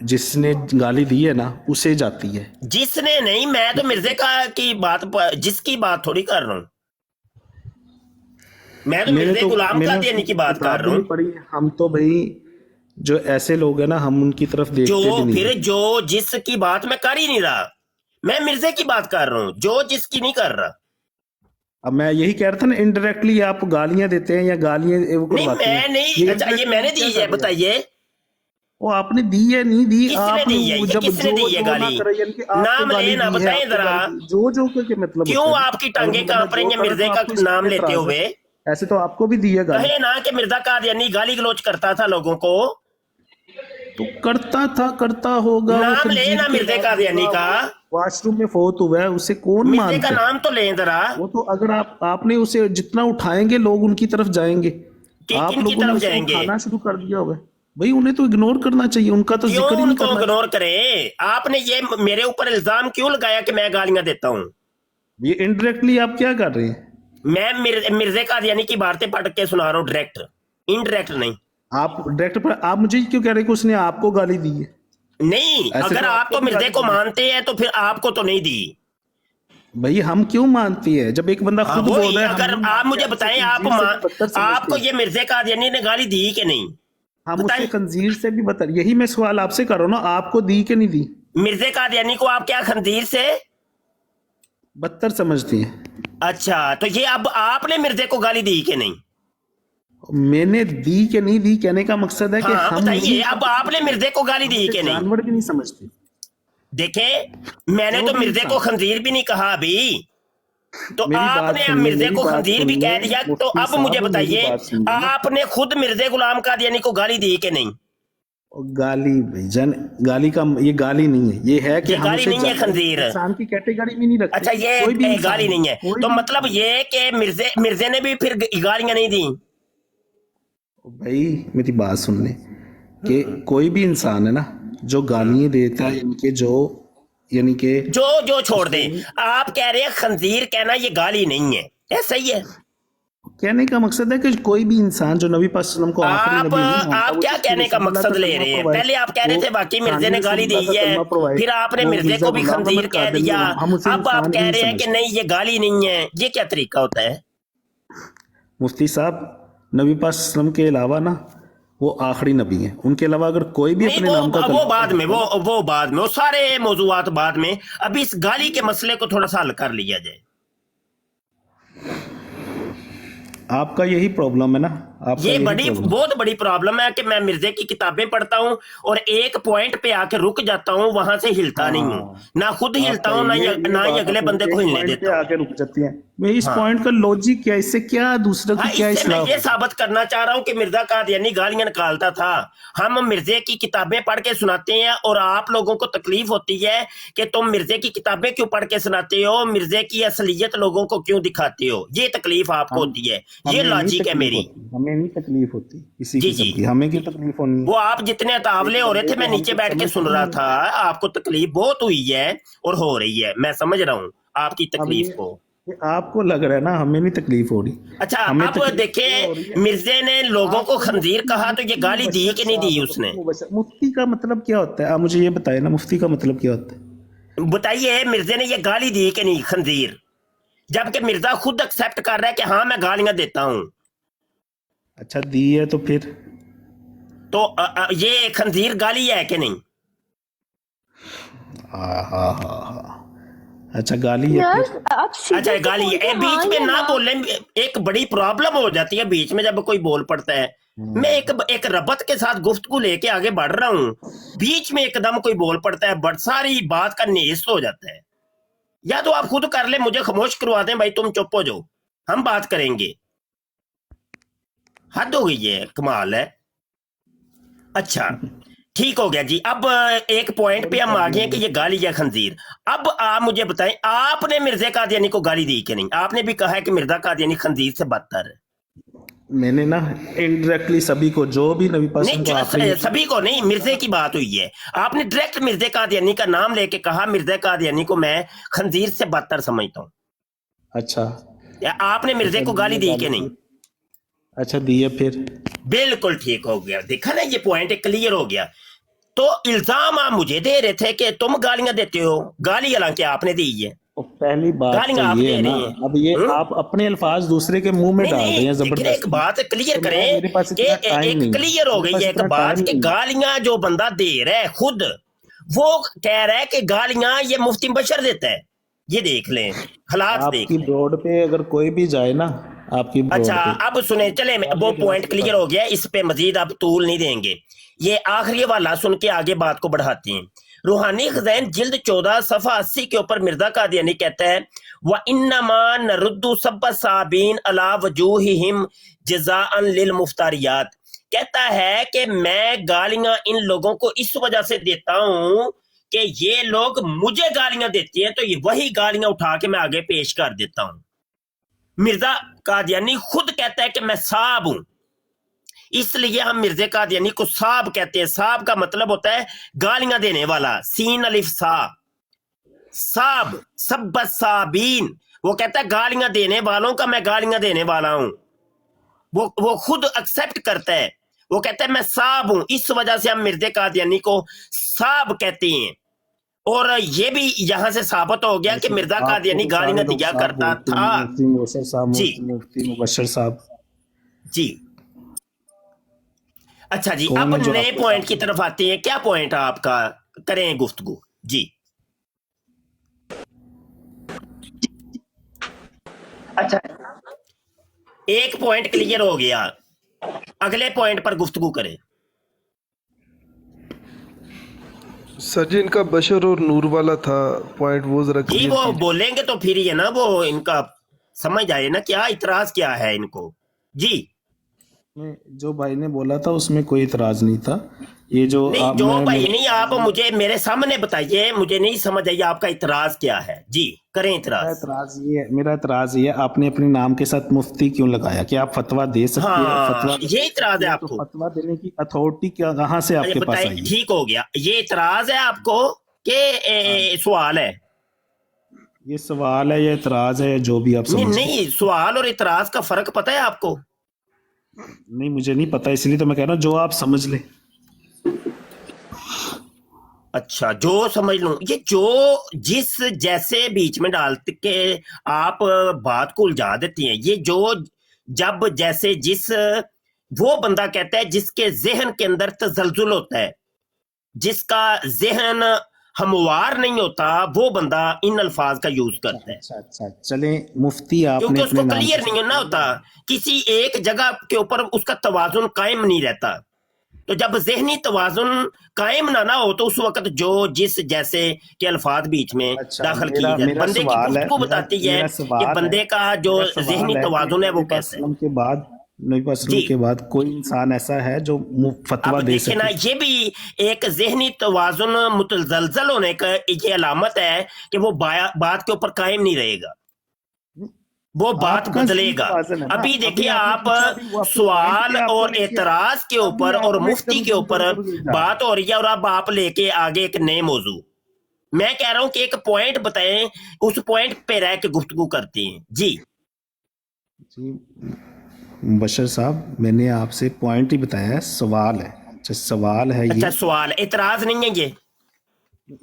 जिसने गाली दी है ना उसे जाती है। जिसने नहीं, मैं तो मिर्जे का की बात जिसकी बात थोड़ी कर रहा हूँ, मैं तो मिर्जे गुलाम कादियानी की बात कर रहा हूँ। पढ़ी हम तो भाई जो ऐसे लोग हैं ना हम उनकी तरफ देखते जो भी नहीं फिर हैं। जो जिसकी बात मैं कर ही नहीं रहा, मैं मिर्जे की बात कर रहा हूँ, जो जिसकी नहीं कर रहा। अब मैं यही कह रहा था ना, इनडायरेक्टली आप गालियां देते हैं या गालियां वो नहीं करवाते मैं हैं। नहीं, अच्छा ये indirectly मैंने क्या दी कर है, रहे हैं? बताइए वो आपने दी है नहीं दी? किसने आपने दी है, ये जब किसने जो दी है जो ना गाली? करे, यानी कि आपको नाम गाली लेना दी है, बताएं आपको जरा, गाली दी। जो के मतलब क्यों होता है। आपकी अगर टांगे बंदा कांप रही जो हैं करे मिर्जे तो का आपको इस नाम पे लेते एतराज हुए? है। ऐसे तो आपको भी दी है गाली। कहे ना कि मिर्जा कादियानी गाली गलोच करता था लोगों को। तो करता होगा वो नाम खंजीर ले ना के मिर्जे बाद कादियानी होगा, का, वो वॉशरूम में फौत हुआ है, उसे कौन मिर्जे मानता का है? नाम तो लें जरा। वो तो अगर आपने उसे जितना उठाएंगे लोग उनकी तरफ जाएंगे। आप किन की लोगों ने तरफ उसे जाएंगे? उठाना शुरू कर दिया होगा। भाई उन्हें तो इग्नोर करना चाहिए, उनका तो क्यों जिक्र ही नहीं उनको करना इग्नोर करें? आपने ये मेरे ऊपर इल्जाम क्यों लगाया कि मैं गालियां देता हूँ? चाहिए। ये इनडायरेक्टली आप क्या कर रहे हैं? मैं मिर्जे कादियानी की बातें पढ़ के सुना रहा हूँ, डायरेक्ट, इनडायरेक्ट नहीं। आप डायरेक्ट पर आप मुझे क्यों कह रहे हैं कि उसने आपको गाली दी है? नहीं, ऐसे अगर तो आप आपको तो भी मिर्जे गाली को दी है। मानते हैं तो फिर आपको तो नहीं दी। भाई हम क्यों मानती है जब एक बंदा खुद बोल वही, रहा है? अगर आप मुझे बताएं आपको ये मिर्जे कादियानी ने गाली दी कि नहीं? हम बताएं। उसे खंजीर से भी बता, यही मैं सवाल आपसे कर रहा हूँ ना, आपको दी कि नहीं दी? मिर्जे कादियानी को आप क्या खंजीर से? बदतर समझती हैं। अच्छा तो ये अब आपने मिर्जे को गाली दी कि नहीं? मैंने दी कि नहीं दी कहने का मकसद है कि हाँ हम बताइए, नहीं अब आपने मिर्जे को गाली दी कि नहीं? जानवर भी नहीं समझते। देखें मैंने जो तो भी मिर्जे को इंसान- खंजीर भी नहीं कहा अभी, तो मेरी बात आपने सुनिए, मिर्जे मेरी को बात खंजीर भी सुनिए, कह दिया, तो मुफ्ती अब साहब, मुझे मेरी बताइए बात सुनिए। आपने खुद मिर्जे गुलाम कादियानी को गाली दी कि नहीं? गाली भाईजान, गाली का ये गाली नहीं है, ये है कि ये हम गाली उसे नहीं है, जानवर, खंजीर। इंसान की कैटेगरी में नहीं रखते। अच्छा ये कोई भी इंसान गाली नहीं है, कोई तो भी मतलब इंसान। ये कि मिर्जे ने भी फिर गालियां नहीं दी? भाई मेरी बात सुन ले कि कोई भी इंसान है ना जो गालियां देता है, यानी कि जो छोड़ दे, आप कह रहे हैं खंजीर कहना ये गाली नहीं है, ऐसा ही है? कहने का मकसद है कि कोई भी इंसान जो नबी पाक सल्लल्लाहु अलैहि वसल्लम को आखिरी आप नबी नहीं मानता, आप वो क्या जिसकी कहने का रसूलुल्लाह मकसद ले कलमा रहे हैं? provide, पहले आप कह रहे वो थे बाकी मिर्जे ने खानी गाली दी रसूलुल्लाह का है, कलमा provide, फिर आपने वो मिर्जे मिर्जा को भी गुलाम खंजीर अहमद कह कादिरी, दिया, हम उसे अब आप इंसान कह नहीं रहे हैं कि समझते। नहीं ये गाली नहीं है। ये क्या तरीका होता है? मुफ्ती साहब, नबी पाक सल्लल्लाहु अलैहि वसल्लम के अलावा ना वो आखिरी नबी है, उनके अलावा अगर कोई भी नहीं अपने नाम का वो कलमा बाद में, वो बाद में, वो सारे मौजूआत बाद में। अभी इस गाली के मसले को थोड़ा सा हल कर लिया जाए। आपका यही प्रॉब्लम है ना, आपका ये यही बड़ी प्रॉब्लम। बहुत बड़ी प्रॉब्लम है कि मैं मिर्जे की किताबें पढ़ता हूँ और एक पॉइंट पे आके रुक जाता हूँ, वहां से हिलता नहीं हूँ, ना खुद हिलता हूँ ना ही अगले बंदे को हिलने देता हूँ। आके रुक जाती हैं। मैं इस हाँ। पॉइंट का लॉजिक क्या, इससे क्या दूसरे हाँ, की क्या इससे मैं इस्लाह ये हो? साबित करना चाह रहा हूँ कि मिर्जा कादियानी गालियां निकालता था। हम मिर्जे की किताबें पढ़ के सुनाते हैं और आप लोगों को तकलीफ होती है कि तुम मिर्जे की किताबें क्यों पढ़ के सुनाते हो, मिर्जे की असलियत लोगों को क्यों दिखाते हो, ये तकलीफ आपको होती है। ये हमें नहीं लॉजिक है तकलीफ मेरी। होती, हमें नहीं तकलीफ होती किसी जी, किस्म जी। की, हमें क्यों तकलीफ होनी है? वो आप जितने तावले हो रहे थे, मैं नीचे बैठ के सुन रहा था, आपको तकलीफ बहुत हुई है और हो रही है, मैं समझ रहा हूँ आपकी अब तकलीफ ये- को। ये आपको लग रहा है ना, हमें नहीं तकलीफ हो रही। अच्छा हमें अब तकलीफ हो रही देखें, है। मिर्जे ने लोगों को खंजीर कहा तो ये गाली दी कि नहीं दी उसने? मुफ्ती का मतलब क्या होता है, आप मुझे ये बताए ना, मुफ्ती का मतलब क्या होता है? बताइए, मिर्जे ने ये गाली दी कि नहीं खंजीर? जबकि मिर्जा खुद एक्सेप्ट कर रहा है कि हाँ मैं गालियां देता हूं, अच्छा दी है तो फिर तो ये खंजीर गाली है कि नहीं? हाँ, अच्छा गाली है यार फिर? आप सीधे अच्छा तो गाली बोलते है, हैं, बीच हाँ में या ना ना। बोले, एक बड़ी प्रॉब्लम हो जाती है बीच में जब कोई बोल पड़ता है। मैं एक रबत के साथ गुफ्तगू लेके आगे बढ़ रहा हूँ, बीच में एकदम कोई बोल पड़ता है, बट सारी बात का नेस्त हो जाता है। या तो आप खुद कर ले, मुझे खामोश करवा दें, भाई तुम चुप हो जाओ, हम बात करेंगे। हद हो गई है, कमाल है। अच्छा ठीक हो गया जी। अब एक पॉइंट पे हम आ गए कि ये गाली या खंजीर। अब आप मुझे बताएं, आपने मिर्जा कादियानी को गाली दी कि नहीं? आपने भी कहा है कि मिर्जा कादियानी खंजीर से बदतर है। मैंने ना इनडायरेक्टली सभी को, जो भी नबी पाक नहीं को आखिरी सभी को नहीं, मिर्जे की बात हुई है। आपने डायरेक्ट मिर्जा कादियानी का नाम लेके कहा मिर्जा कादियानी को मैं खंजीर से बदतर समझता हूँ। अच्छा या आपने मिर्जे को गाली दी कि नहीं? अच्छा दी है फिर। बिल्कुल ठीक हो गया, देखा ना, ये पॉइंट क्लियर हो गया। तो इल्जाम आप मुझे दे रहे थे कि तुम गालियां देते हो, गाली हालांकि आपने दी है। तो पहली बात गालियां तो आप ये दे है ना, रही हैं। अब ये आप अपने अल्फाज दूसरे के मुंह में नहीं डाल रहे हैं नहीं, लेकिन एक जबरदस्ती। बात क्लियर तो करें मेरे पास कि इतना टाइम एक नहीं है। क्लियर हो मेरे गई पास है एक इतना बात टाइम कि नहीं है। गालियां जो बंदा दे रहा है खुद, वो कह रहा है कि गालियां ये मुफ्ती बशर देता है। ये देख लें, हालात देख आपकी लें। ब्रॉड पे अगर कोई भी जाए ना, आपकी ब्रॉड अच्छा पे, अब सुने, चले वो पॉइंट क्लियर हो गया, इस पे मजीद अब तूल नहीं देंगे। ये आखिरी वाला सुन के आगे बात को बढ़ाते हैं। रूहानी खज़ाइन जिल्द 14 सफ़ा 80 के ऊपर मिर्जा कादियानी कहता है, व इन्नमा नरुद्दु सब्ब साबीन अला वजूहिहिम जज़ाअन लिल मुफ्तारियात। कहता है कि मैं गालियां इन लोगों को इस वजह से देता हूं कि ये लोग मुझे गालियां देते हैं, तो ये वही गालियां उठा के मैं आगे पेश कर देता हूं। मिर्जा कादियानी खुद कहता है कि मैं साहब हूं, इसलिए हम मिर्जा कादियानी को साहब कहते हैं। साहब का मतलब होता है गालियां देने वाला, सीन अलिफ सा, साहब सब्ब साबीन। वो कहता है गालियां देने वालों का मैं गालियां देने वाला हूं। वो खुद एक्सेप्ट करता है, वो कहता है मैं साहब हूं, इस वजह से हम मिर्जा कादियानी को साहब कहते हैं। और ये भी यहां से साबित हो गया कि मिर्जा कादियानी गालियां दिया करता था। मुफ्ती मुबशर साहब, जी मुफ्ती मुबशर साहब जी। अच्छा जी, कौन अब है जो नए आपको पॉइंट की तरफ आते हैं। क्या पॉइंट है आपका, करें गुफ्तगू जी। अच्छा एक पॉइंट क्लियर हो गया, अगले पॉइंट पर गुफ्तगू करें। सर जी इनका बशर और नूर वाला था पॉइंट, वो जरा जी क्लियर वो कीजिए। बोलेंगे तो फिर ये ना वो इनका समझ आए ना, क्या इतराज क्या है इनको जी। में जो भाई ने बोला था उसमें कोई इतराज नहीं था। ये जो नहीं आप जो मैं भाई मेरे नहीं, आप मुझे मेरे सामने बताइए, मुझे नहीं समझ आई आपका इतराज क्या है जी, करें मेरा इतराज। इतराज ये है, आपने अपने नाम के साथ मुफ्ती क्यों लगाया? कि आप फतवा दे सकते हैं? हाँ फतवा ये इतराज है तो आपको, फतवा देने की अथॉरिटी कहाँ से आपके पास बताइए। आई है? ठीक हो गया, ये इतराज है आपको कि सवाल है? ये सवाल है या इतराज है, या जो भी आप नहीं समझ नहीं, सवाल और इतराज का फर्क पता है आपको? नहीं मुझे नहीं पता, इसलिए तो मैं कह रहा हूँ जो आप समझ ले। अच्छा जो समझ लूं, ये जो जिस जैसे बीच में डाल के आप बात को उलझा देती हैं, ये जो जब जैसे जिस, वो बंदा कहता है जिसके जहन के अंदर तजल्जुल होता है, जिसका जहन हमवार नहीं होता, वो बंदा इन अल्फाज का यूज करता है। अच्छा चले, मुफ्ती आपने क्योंकि अपने उसको नाम क्लियर के नहीं ना होता, किसी एक जगह के ऊपर उसका तवाजुन कायम नहीं रहता। तो जब जहनी तवाजुन कायम ना हो तो उस वक्त जो जिस जैसे के अल्फाज बीच में अच्छा, दाखिल किए मेरा जाते, मेरा बंदे की सवाल है, गुफ्तगू मेरा बताती है मेरा कि सवाल बंदे है, का जो मेरा सवाल जहनी है कि तवाजुन है वो नबी पाक कैसे है। सल्लम के बाद, नबी पाक सल्लम जी के बाद कोई इंसान ऐसा है जो फतवा अब दे देखिए ना, सके? ये भी एक जहनी तवाजुन मुतजलजल होने का ये अलामत है कि वो बात के ऊपर कायम नहीं रहेगा, वो बात आपका जहनी बदलेगा। तवाज़ुन है ना। अभी अभी देखिए आपने आप पूछा भी, वो आपके सवाल पॉइंट पे आपको और लेके एतराज के अभी ऊपर और आपने मुफ्ती एकदम के ऊपर इधर-उधर ले जा रहे बात हो रही है, और अब आप लेके आगे एक नए मौजू। मैं कह रहा हूं कि एक पॉइंट बताएं, उस पॉइंट पे रह के गुफ्तगू करते हैं जी। जी बशर साहब, मैंने आपसे पॉइंट ही बताया है, सवाल है। अच्छा सवाल है अच्छा ये, सवाल, इतराज नहीं है ये?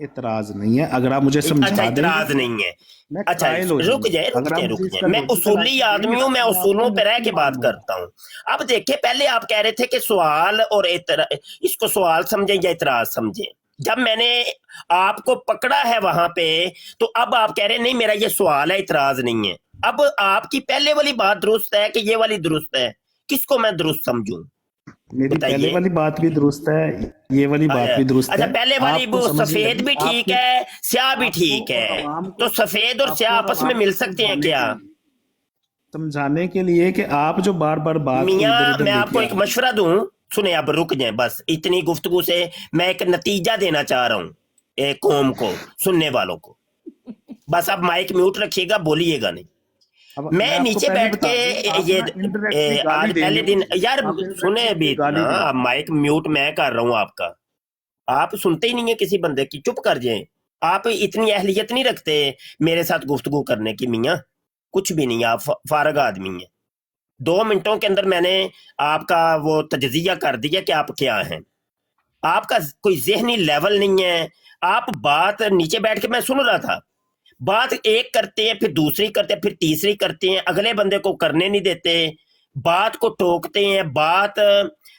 इतराज नहीं है। अगर आप मुझे अच्छा समझा इतराज देंगे नहीं है। मैं अच्छा कायल हो रुक जाऊंगा। जाए रुक अगर आप जाए मुझे रुक इसका जाए, मैं लॉजिकल उसूली आंसर आदमी देंगे हूं, ना, मैं तो आपको उसूलों पे रह मुफ्ती के बात मान करता हूं। अब देखिए, पहले आप कह रहे थे कि सवाल और इसको सवाल समझे या इतराज समझे। जब मैंने आपको पकड़ा है वहां पे, तो अब आप कह रहे हैं नहीं मेरा ये सवाल है, इतराज नहीं है। अब आपकी पहले वाली बात दुरुस्त है कि ये वाली दुरुस्त है? किसको मैं दुरुस्त समझूं? मेरी पहले बताइए। वाली बात भी दुरुस्त है, ये वाली बात भी दुरुस्त अच्छा, है। पहले वाली आपको वो समझ नहीं सफेद लगी, भी ठीक आपको है, स्याह भी आपको ठीक और है, आवाम तो को सफेद और स्याह आपको और आपस में आवाम मिल को सकते हैं समझाने क्या? के लिए, समझाने के लिए कि आप जो बार बार बात को इधर मियाँ, उधर मैं लेके आपको आ एक रहे हैं। मशवरा दूं, सुने, अब रुक जाए, बस इतनी गुफ्तगू से मैं एक नतीजा देना चाह रहा हूँ कौम को, सुनने वालों को। बस आप माइक म्यूट रखिएगा, बोलिएगा नहीं। अब मैं मैं आपको नीचे पहले बैठ बता दूं, आप के ना इनडायरेक्टली गाली आज देंगे पहले दिन, मुझे, यार आप सुने इनडायरेक्टली भी गाली ना, अब देंगे। माइक म्यूट मैं कर रहा हूँ आपका, आप सुनते ही नहीं है किसी बंदे की, चुप कर जाए। आप इतनी अहलियत नहीं रखते मेरे साथ गुफ्तगू करने की मियाँ, कुछ भी नहीं, आप फारग आदमी हैं। 2 मिनटों के अंदर मैंने आपका वो तजजिया कर दिया कि आप क्या हैं। आपका कोई ज़हनी लेवल नहीं है। आप बात नीचे बैठ के मैं सुन रहा था, बात एक करते हैं, फिर दूसरी करते हैं, फिर तीसरी करते हैं, अगले बंदे को करने नहीं देते, बात को टोकते हैं, बात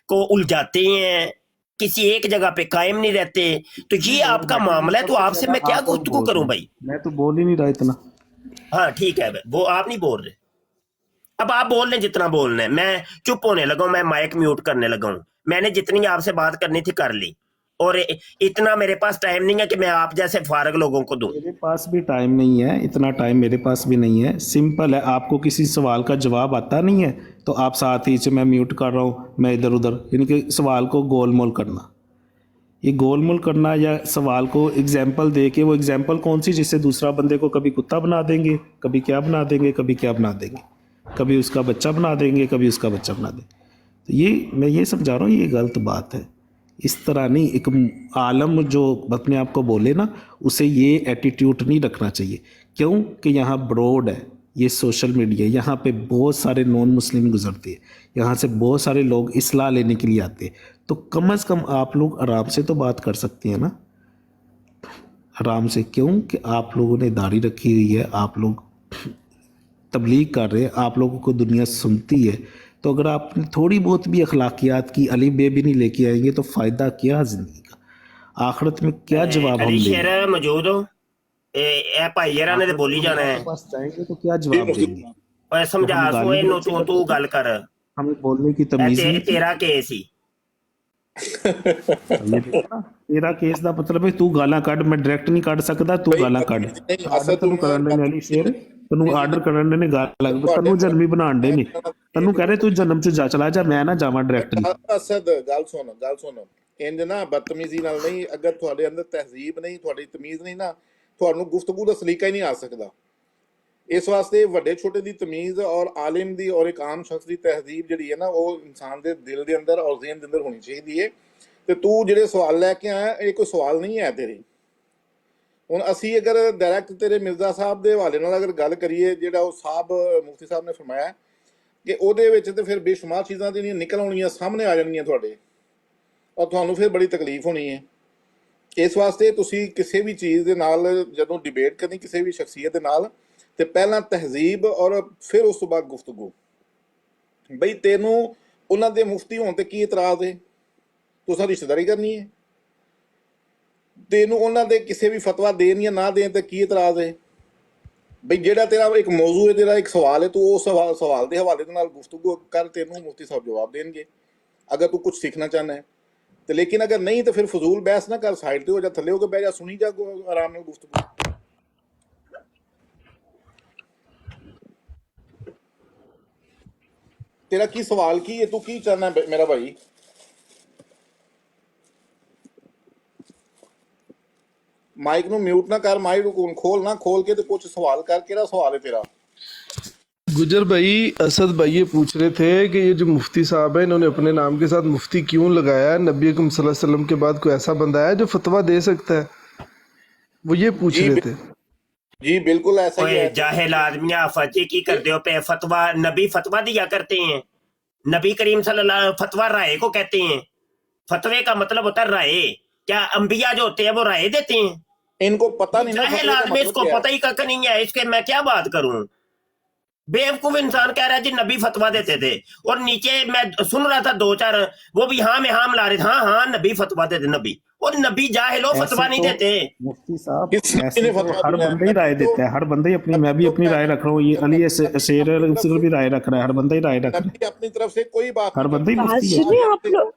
को उलझाते हैं, किसी एक जगह पे कायम नहीं रहते। तो ये नहीं, और आपका मैटर में मामला है, तो सबसे आपसे ज्यादा मैं क्या आप लोग गुफ्तगू बोल रहे करूं हैं, भाई? मैं तो बोल ही नहीं रहा इतना। हाँ ठीक है, वो आप नहीं बोल रहे, अब आप बोल लें जितना बोलना है, मैं चुप होने लगा हूं, मैं माइक म्यूट करने लगा हूं। मैंने जितनी आपसे बात करनी थी कर ली, और इतना मेरे पास टाइम नहीं है कि मैं आप जैसे फारग लोगों को दूं। मेरे पास भी टाइम नहीं है, इतना टाइम मेरे पास भी नहीं है। सिंपल है, आपको किसी सवाल का जवाब आता नहीं है तो आप साथ ही से, मैं म्यूट कर रहा हूँ, मैं इधर उधर, इनके सवाल को गोलमोल करना, ये गोलमोल करना या सवाल को एग्जाम्पल दे के, वो एग्जाम्पल कौन सी जिससे दूसरा बंदे को कभी कुत्ता बना देंगे, कभी क्या बना देंगे, कभी क्या बना देंगे, कभी उसका बच्चा बना देंगे, कभी उसका बच्चा बना देंगे। तो ये मैं ये समझा रहा हूँ, ये गलत बात है। इस तरह नहीं, एक आलम जो अपने आप को बोले ना, उसे ये एटीट्यूड नहीं रखना चाहिए। क्यों कि यहाँ ब्रॉड है, ये सोशल मीडिया, यहाँ पे बहुत सारे नॉन मुस्लिम गुजरते हैं, यहाँ से बहुत सारे लोग इस्लाह लेने के लिए आते हैं। तो कम से कम आप लोग आराम से तो बात कर सकते हैं ना, आराम से। क्यों कि आप लोगों ने दाढ़ी रखी हुई है, आप लोग तबलीग कर रहे हैं, आप लोगों को दुनिया सुनती है। तो अगर आप थोड़ी बहुत भी अखलाकियात की अली बे भी नहीं लेके आएंगे तो फ़ायदा क्या ज़िंदगी का, आखिरत में क्या जवाब हम अली देंगे? शेर मौजूद हो, ए भाई यारा ने तो आखिरत में बोली हम जाना अल्लाह है, के पास जाएंगे तो क्या जवाब देंगे? और तो समझा हम सो गाली इनू गलौज ही तू करते गल थे, कर। हमें बोलने की तमीज़ नहीं थी। तेरा केस ही ये देखो ना, तेरा केस ਦਾ ਮਤਲਬ ਹੈ ਤੂੰ ਗਾਲਾਂ ਕੱਢ, ਮੈਂ ਡਾਇਰੈਕਟ ਨਹੀਂ ਕੱਢ ਸਕਦਾ, ਤੂੰ ਬਈ ਗਾਲਾਂ ਕੱਢ। ਨਹੀਂ ਆਰਡਰ ਅਸਦ ਤੈਨੂੰ ਨੂੰ ਕਰਨ ਦੇ ਨੇ ਅਲੀ ਸ਼ੇਰ, ਤੈਨੂੰ ਆਰਡਰ ਕਰਨ ਦੇ ਨੇ, ਗਾਲਾਂ ਤੁਹਾਡੇ ਤੈਨੂੰ ਜਨਮੀ ਬਣਾਉਣ ਦੇ ਨੇ, ਕੋਲ ਤੈਨੂੰ ਕਹਿ ਰਹੇ ਤੂੰ ਜਨਮ ਚ ਜਾ ਚਲਾ ਜਾ, ਮੈਂ ਨਾ ਜਾਵਾਂ ਡਾਇਰੈਕਟਲੀ। ਅਸਦ ਗੱਲ ਸੁਣ ਇੰਜ ਨਾ ਬਦਤਮੀਜ਼ੀ ਨਾਲ ਨਹੀਂ, ਅਗਰ ਤੁਹਾਡੇ ਅੰਦਰ ਤਹਿਜ਼ੀਬ ਨਹੀਂ, ਤੁਹਾਡੀ ਤਮੀਜ਼ ਨਹੀਂ ਨਾ, ਤੁਹਾਨੂੰ ਗੁਫ਼ਤਗੂ ਦਾ ਸਲੀਕਾ ਹੀ ਨਹੀਂ ਆ ਸਕਦਾ। ਇਸ ਵਾਸਤੇ ਵੱਡੇ ਛੋਟੇ ਦੀ ਤਮੀਜ਼ ਔਰ ਆਲਿਮ ਦੀ ਔਰ ਇੱਕ ਆਮ ਸ਼ਖਸ ਦੀ ਤਹਿਜ਼ੀਬ ਜਿਹੜੀ ਹੈ ਨਾ, ਉਹ ਇਨਸਾਨ ਦੇ ਦਿਲ ਦੇ ਅੰਦਰ ਔਰ ਜ਼ਿਹਨ ਦੇ ਅੰਦਰ ਹੋਣੀ ਚਾਹੀਦੀ ਹੈ। ਤੇ ਤੂੰ ਜਿਹੜੇ ਸਵਾਲ ਲੈ ਕੇ ਆਇਆ, ਇਹ ਕੋਈ ਸਵਾਲ ਨਹੀਂ ਹੈ ਤੇਰੇ। ਹੁਣ ਅਸੀਂ ਅਗਰ ਡਾਇਰੈਕਟ ਤੇਰੇ ਮਿਰਜ਼ਾ ਸਾਹਿਬ ਦੇ ਹਵਾਲੇ ਨਾਲ ਅਗਰ ਗੱਲ ਕਰੀਏ, ਜਿਹੜਾ ਉਹ ਸਾਹਿਬ ਮੁਫਤੀ ਸਾਹਿਬ ਨੇ ਫਰਮਾਇਆ ਕਿ ਉਹਦੇ ਵਿੱਚ ਤੇ ਫਿਰ ਬੇਸ਼ੁਮਾਰ ਚੀਜ਼ਾਂ ਜਿਹੜੀਆਂ ਨਿਕਲ ਆਉਣੀਆਂ, ਸਾਹਮਣੇ ਆ ਜਾਣਗੀਆਂ ਤੁਹਾਡੇ, ਔਰ ਤੁਹਾਨੂੰ ਫਿਰ ਬੜੀ ਤਕਲੀਫ ਹੋਣੀ ਹੈ। ਇਸ ਵਾਸਤੇ ਤੁਸੀਂ ਕਿਸੇ ਵੀ ਚੀਜ਼ ਦੇ ਨਾਲ ਜਦੋਂ ਡਿਬੇਟ ਕਰਨੀ ਕਿਸੇ ਵੀ ਸ਼ਖਸੀਅਤ ਦੇ ਨਾਲ, ਤੇ ਪਹਿਲਾਂ ਤਹਿਜ਼ੀਬ ਔਰ ਫਿਰ ਉਸ ਤੋਂ ਬਾਅਦ ਗੁਫ਼ਤਗੂ। ਬਈ ਤੈਨੂੰ ਉਹਨਾਂ ਦੇ ਮੁਫਤੀ ਹੋਣ ਤੇ ਕੀ ਇਤਰਾਜ਼ ਹੈ? ਤੁਸੀਂ ਰਿਸ਼ਤੇਦਾਰੀ ਕਰਨੀ ਹੈ? ਤੈਨੂੰ ਉਹਨਾਂ ਦੇ ਕਿਸੇ ਵੀ ਫਤਵਾ ਦੇਣ ਜਾਂ ਨਾ ਦੇਣ ਤੇ ਕੀ ਇਤਰਾਜ਼ ਹੈ? ਬਈ ਜਿਹੜਾ ਤੇਰਾ ਇੱਕ ਮੌਜੂ ਹੈ, ਤੇਰਾ ਇੱਕ ਸਵਾਲ ਹੈ, ਤੂੰ ਉਸ ਸਵਾਲ ਦੇ ਹਵਾਲੇ ਦੇ ਨਾਲ ਗੁਫ਼ਤਗੂ ਕਰ, ਤੈਨੂੰ ਮੁਫਤੀ ਸਾਹਿਬ ਜਵਾਬ ਦੇਣਗੇ ਅਗਰ ਤੂੰ ਕੁਝ ਸਿੱਖਣਾ ਚਾਹੁੰਦਾ ਹੈ। ਤੇ ਲੇਕਿਨ ਅਗਰ ਨਹੀਂ ਤਾਂ ਫਿਰ ਫਜ਼ੂਲ ਬਹਿਸ ਨਾ ਕਰ, ਸਾਈਡ ਤੇ ਹੋ ਜਾ, ਥੱਲੇ ਹੋ ਕੇ ਬਹਿ ਜਾ, ਸੁਣੀ ਜਾ ਆਰਾਮ ਨਾਲ ਗੁਫ਼ਤਗੂ। ਤੇਰਾ ਕੀ ਸਵਾਲ ਕੀ ਹੈ, ਤੂੰ ਕੀ ਚਾਹੁੰਦਾ ਮੇਰਾ ਭਾਈ? ਮਾਈਕ ਨੂੰ ਮਿਊਟ ਨਾ ਕਰ, ਮਾਈਕ ਨੂੰ ਖੋਲ ਕੇ ਤੇ ਕੁछ सवाल कर, ਕਿਹੜਾ सवाल है तेरा? गुजर भाई, असद भाई ये पूछ रहे थे कि ये जो मुफ्ती साहब है, इन्होंने अपने नाम के साथ मुफ्ती क्यों लगाया? नबी अकरम सल्लल्लाहु अलैहि वसल्लम के बाद कोई ऐसा बंदा है जो फतवा दे सकता है? वो ये पूछ रहे थे। जी बिल्कुल ऐसा ही ओए है। जाहिल आदमिया, फजी की करते हो पे फतवा? नबी फतवा दिया करते हैं, नबी करीम सल्लल्लाहु, फतवा राय को कहते हैं। फतवे का मतलब होता है राय। क्या अंबिया जो होते हैं वो राय देते हैं? इनको पता नहीं ना जाहिल फतवे का आदमी, मतलब इसको क्या है। पता ही कक नहीं है, इसके मैं क्या बात करूं? बेवकूफ इंसान कह रहा है जी नबी फतवा देते थे, और नीचे मैं सुन रहा था 2-4 वो भी हाँ में हाँ मिला रहे थे, हाँ नबी फतवा देते नबी, और नबी जाहिलो ऐसे फतवा नहीं तो देते। मुफ्ती साहब किस नबी ऐसे ने तो फतवा हर दिया है? बंदा ही राय देता है, हर बंदा ही अपनी, मैं भी अपनी राय रख रहा हूँ, ये अली शेर भी राय रख रहा है, हर बंदा ही राय रख रहा है, नबी अपनी तरफ से कोई बात हर नहीं बंदा ही करता। बात मुफ्ती है। सुनिए आप लोग,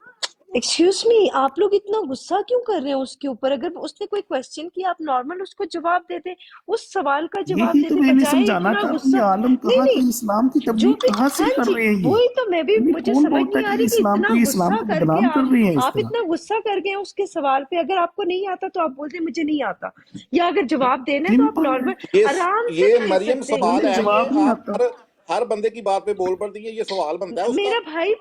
एक्सक्यूज मी, आप लोग इतना गुस्सा क्यों कर रहे हैं उसके ऊपर? अगर उसने कोई क्वेश्चन किया आप नॉर्मल उसको जवाब देते, उस सवाल का जवाब यही तो देते, मैंने बजाय समझाना इतना था कि गुस्सा। आलम नहीं कहाँ नहीं, के इस्लाम की जो तबलीग भी, कहाँ से हाँ कर जी, रहे हैं वही तो मैं भी, ये मुझे कौन समझ बोलता नहीं है आ कि रही कि इस्लाम इतना को, इस्लाम गुस्सा को करके बदनाम कर रही है इस आप तरह। इतना गुस्सा कर गए हैं उसके सवाल पे। अगर आपको नहीं आता तो आप बोलते मुझे नहीं आता, या अगर जवाब देना है तो आप सिंपल है, नॉर्मल आराम से ये कह मरियम सकते हैं। सवाल मुझे है, ये जवाब नहीं आप आता। हर बंदे की बात पे बोल पड़ती है, ये सवाल बनता है उसका।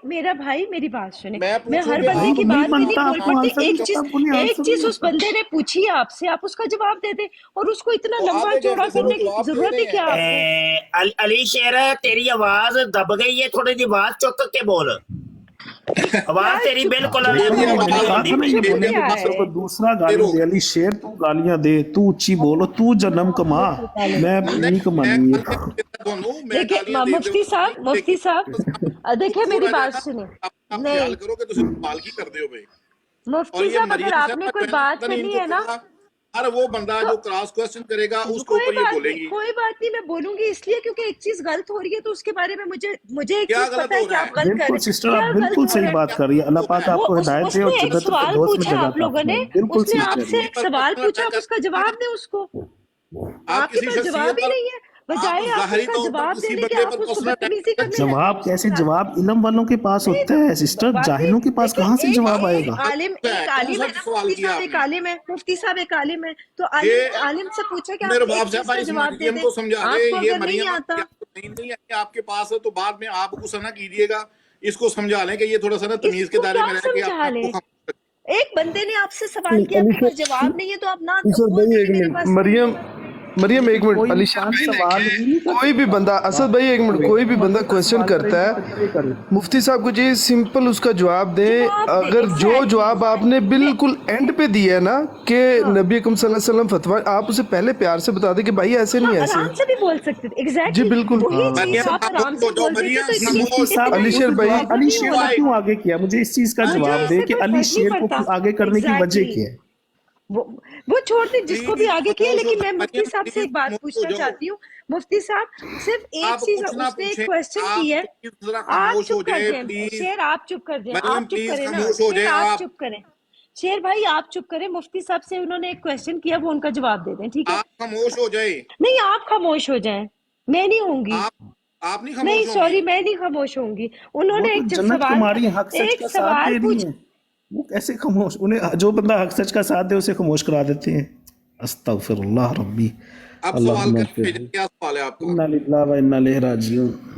मेरा भाई मेरी बात सुने, मैं मैं हर पूछूं कि बंदे आप की नहीं बात पे नहीं बनता, बोल आपको पड़ती। आंसर नहीं आता, आपको नहीं एक आंसर चीज नहीं उस आता। बंदे ने पूछी है आपसे, आप उसका जवाब दे दे, और उसको इतना तो आप लंबा एक चौड़ा ऐसे करने की जवाब दे जरूरत रहे है क्या हैं। आपको? अली शेर तेरी आवाज दब गई है, थोड़ी सी आवाज चुक के बोल, आवाज यार तेरी चुप, बिल्कुल देखो मेरी मैंने मुंडली आवाज कहा होती था ना, पई ये है। बोलने क्या को है? दूसरों को दूसरा गाली रुक। दे, अली शेर तू गालियां दे, तू ऊंची बोलो, तू जन्म कमा, मैं नहीं कमानी है। मैं देखिए गालियां दे मुफ्ती साहब, मुफ्ती साहब, देखिए मेरी थोड़ा बात जाना सुने। आप नहीं ख्याल करो कि तुम सवाल की कर दे हो भाई। और मुफ्ती ये साहब, अगर मरियम आपने साहब कोई जो है ना, बात पता नहीं करनी इनको है ना, क्या, हर वो बंदा जो क्रॉस क्वेश्चन करेगा उसके कोई ऊपर ये बात नहीं, बोलेंगी। कोई बात नहीं, मैं बोलूंगी इसलिए क्योंकि एक चीज गलत हो रही है तो उसके बारे में मुझे एक क्या चीज गलत पता है हो कि रहा आप है? गलत कर बिल्कुल रहे हैं। सिस्टर, क्या आप गलत बिल्कुल हो सही रहा है? बात कर रही है, अल्लाह पाक आपको हिदायत दे उसने और एक जन्नत सवाल फिरदौस में पूछा जगह आप अता लोगों ने, फरमाए, बिल्कुल उसने सही कह रही आपसे है। एक सवाल पूछा, आप उसका जवाब दें उसको। आप आपके किसी पास जवाब शख्सियत ही पर, नहीं है, आप बजाय आप ज़ाहिरी उसका तौर पर जवाब किसी देने के बंदे आप पर उसको पर्सनल बदतमीजी करने लगे। जवाब कैसे, जवाब इल्म वालों के पास नहीं होता तो है सिस्टर, बात नहीं, जाहिलों के पास देखिए कहाँ से एक जवाब एक आएगा? आलिम, एक कौन आलिम सा है ना, सवाल मुफ्ती किया साहब एक आपने? आलिम है, मुफ्ती साहब एक आलिम है, तो ये आलिम से पूछा कि मेरे आप बाप एक साहब चीज का इस जवाब दे मरियम दें, को समझा दे, आपको ये अगर नहीं मरियम आता। नहीं है आपके पास है तो बाद में आप गुस्सा ना कीजिएगा, इसको समझा लें कि ये थोड़ा सा ना तमीज के इसको दायरे क्या में रह के समझा अपने आप ले? को खामोश रखें। एक बंदे ने आपसे सवाल किया, अली आपके पास जवाब नहीं है तो आप ना सर बोल भाई दें एक कि मेरे मिनट, पास नहीं मरियम है। मरियम एक मिनट, कोई अली इंसान शेर सवाल ही नहीं कर कोई भी बंदा, असद भाई एक मिनट, कोई भी बंदा क्वेश्चन करता है, मुफ्ती साहब को चाहिए सिंपल उसका जवाब दे। जवाब दे, अगर जो exactly, जवाब आपने बिल्कुल एंड पे दिया है ना कि हाँ। नबी अकरम सल्लल्लाहु अलैहि वसल्लम फतवा, आप उसे पहले प्यार से बता दें कि भाई ऐसे हाँ, नहीं ऐसे। आराम से भी बोल सकते थे, जी एग्जैक्टली बिल्कुल। वही चीज मरियम आप आराम खामोश से हो जाओ, बोल देते मरियम तो इतनी मुफ्ती साहब अली इतनी शेर भाई, प्रॉब्लम अली नहीं शेर होना को क्यों था। आगे किया, मुझे इस चीज का मुझे जवाब दे इससे कि कोई अली फर्क नहीं शेर को पड़ता, आगे करने की वजह एग्जैक्टली क्या है? वो छोड़ दे जिसको भी प्लीज आगे किया। खामोश हो लेकिन जाओ, मैं मुफ्ती मरियम साहब से प्लीज एक बात खामोश हो पूछना जाओ। चाहती हूँ। मुफ्ती साहब सिर्फ एक आप चीज, कुछ ना उसने एक पूछें, क्वेश्चन आप की है। प्लीज जरा आप खामोश चुप हो कर जाए जाए प्लीज। शेर, आप चुप कर जाए, मरियम आप चुप प्लीज करें ना खामोश हो शेर, जाए आप आप चुप करें। शेर भाई आप चुप करें, मुफ्ती साहब से उन्होंने एक क्वेश्चन किया, वो उनका जवाब दे दें, ठीक है? आप खामोश हो जाए। नहीं आप खामोश हो जाएं, मैं नहीं होंगी। आप नहीं नहीं खामोश होंगी। सॉरी, मैं नहीं खामोश होंगी। वो उन्होंने तो एक जन्नत सवाल, कुमारी हक सच एक का साथ सवाल दे रही पूछ, हैं, वो कैसे खामोश, उन्हें जो बंदा हक सच का साथ दे उसे खामोश करा देते हैं। अस्तगफिरुल्लाह रब्बी, आप सवाल अल्लाहुम्मा कर अग़फिर। भेजें, क्या सवाल है आपका? इन्ना लिल्लाहि व इन्ना इलैहि राजिऊन।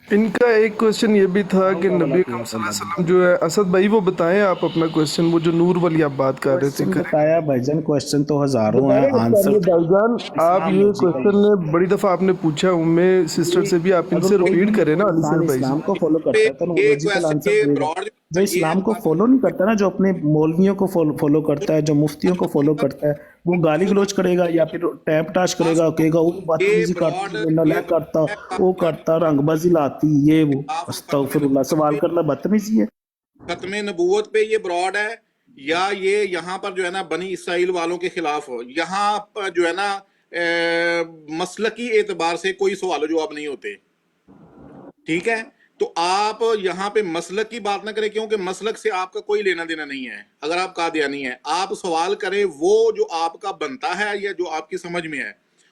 इनका एक क्वेश्चन ये भी था कि नबी अकरम सल्लल्लाहु अलैहि वसल्लम जो है, असद भाई वो बताएं आप अपना क्वेश्चन, वो जो नूर वाली आप बात कर रहे थे। क्वेश्चन बताया भाईजान, क्वेश्चन तो हजारों हैं, बताएं आंसर भाईजान, आप ये क्वेश्चन ने बड़ी दफा आपने पूछा, उम्मे सिस्टर से भी आप इनसे रिपीट करें ना अली इंसान शेर भाई इस्लाम से। को फॉलो करता है तो वो ये लॉजिकल क्वेश्चन आंसर ये देगा। ब्रॉड जो इस्लाम को फॉलो नहीं करता ना, जो अपने मौलवियों को फॉलो करता है, जो मुफ्तियों को फॉलो करता है, वो गाली गलौज करेगा या फिर टैप टाश करेगा, कहेगा वो बदतमीजी करती, नलायक करता, वो करता, रंगबाजी लाती, ये वो। अस्तगफिरुल्लाह, सवाल करना बदतमीजी है? खत्म नबूवत पे ये ब्रॉड है, या ये यहाँ पर जो है ना बनी इसराइल वालों के खिलाफ हो, यहाँ पर जो है ना मसलकी एतबार से कोई सवाल जवाब नहीं होते, ठीक है? तो आप यहाँ पे मसलक की बात ना करें, क्योंकि मसलक से आपका कोई लेना देना नहीं है। अगर आप कादियानी है, आप सवाल करें वो जो आपका बनता है या जो आपकी समझ में है।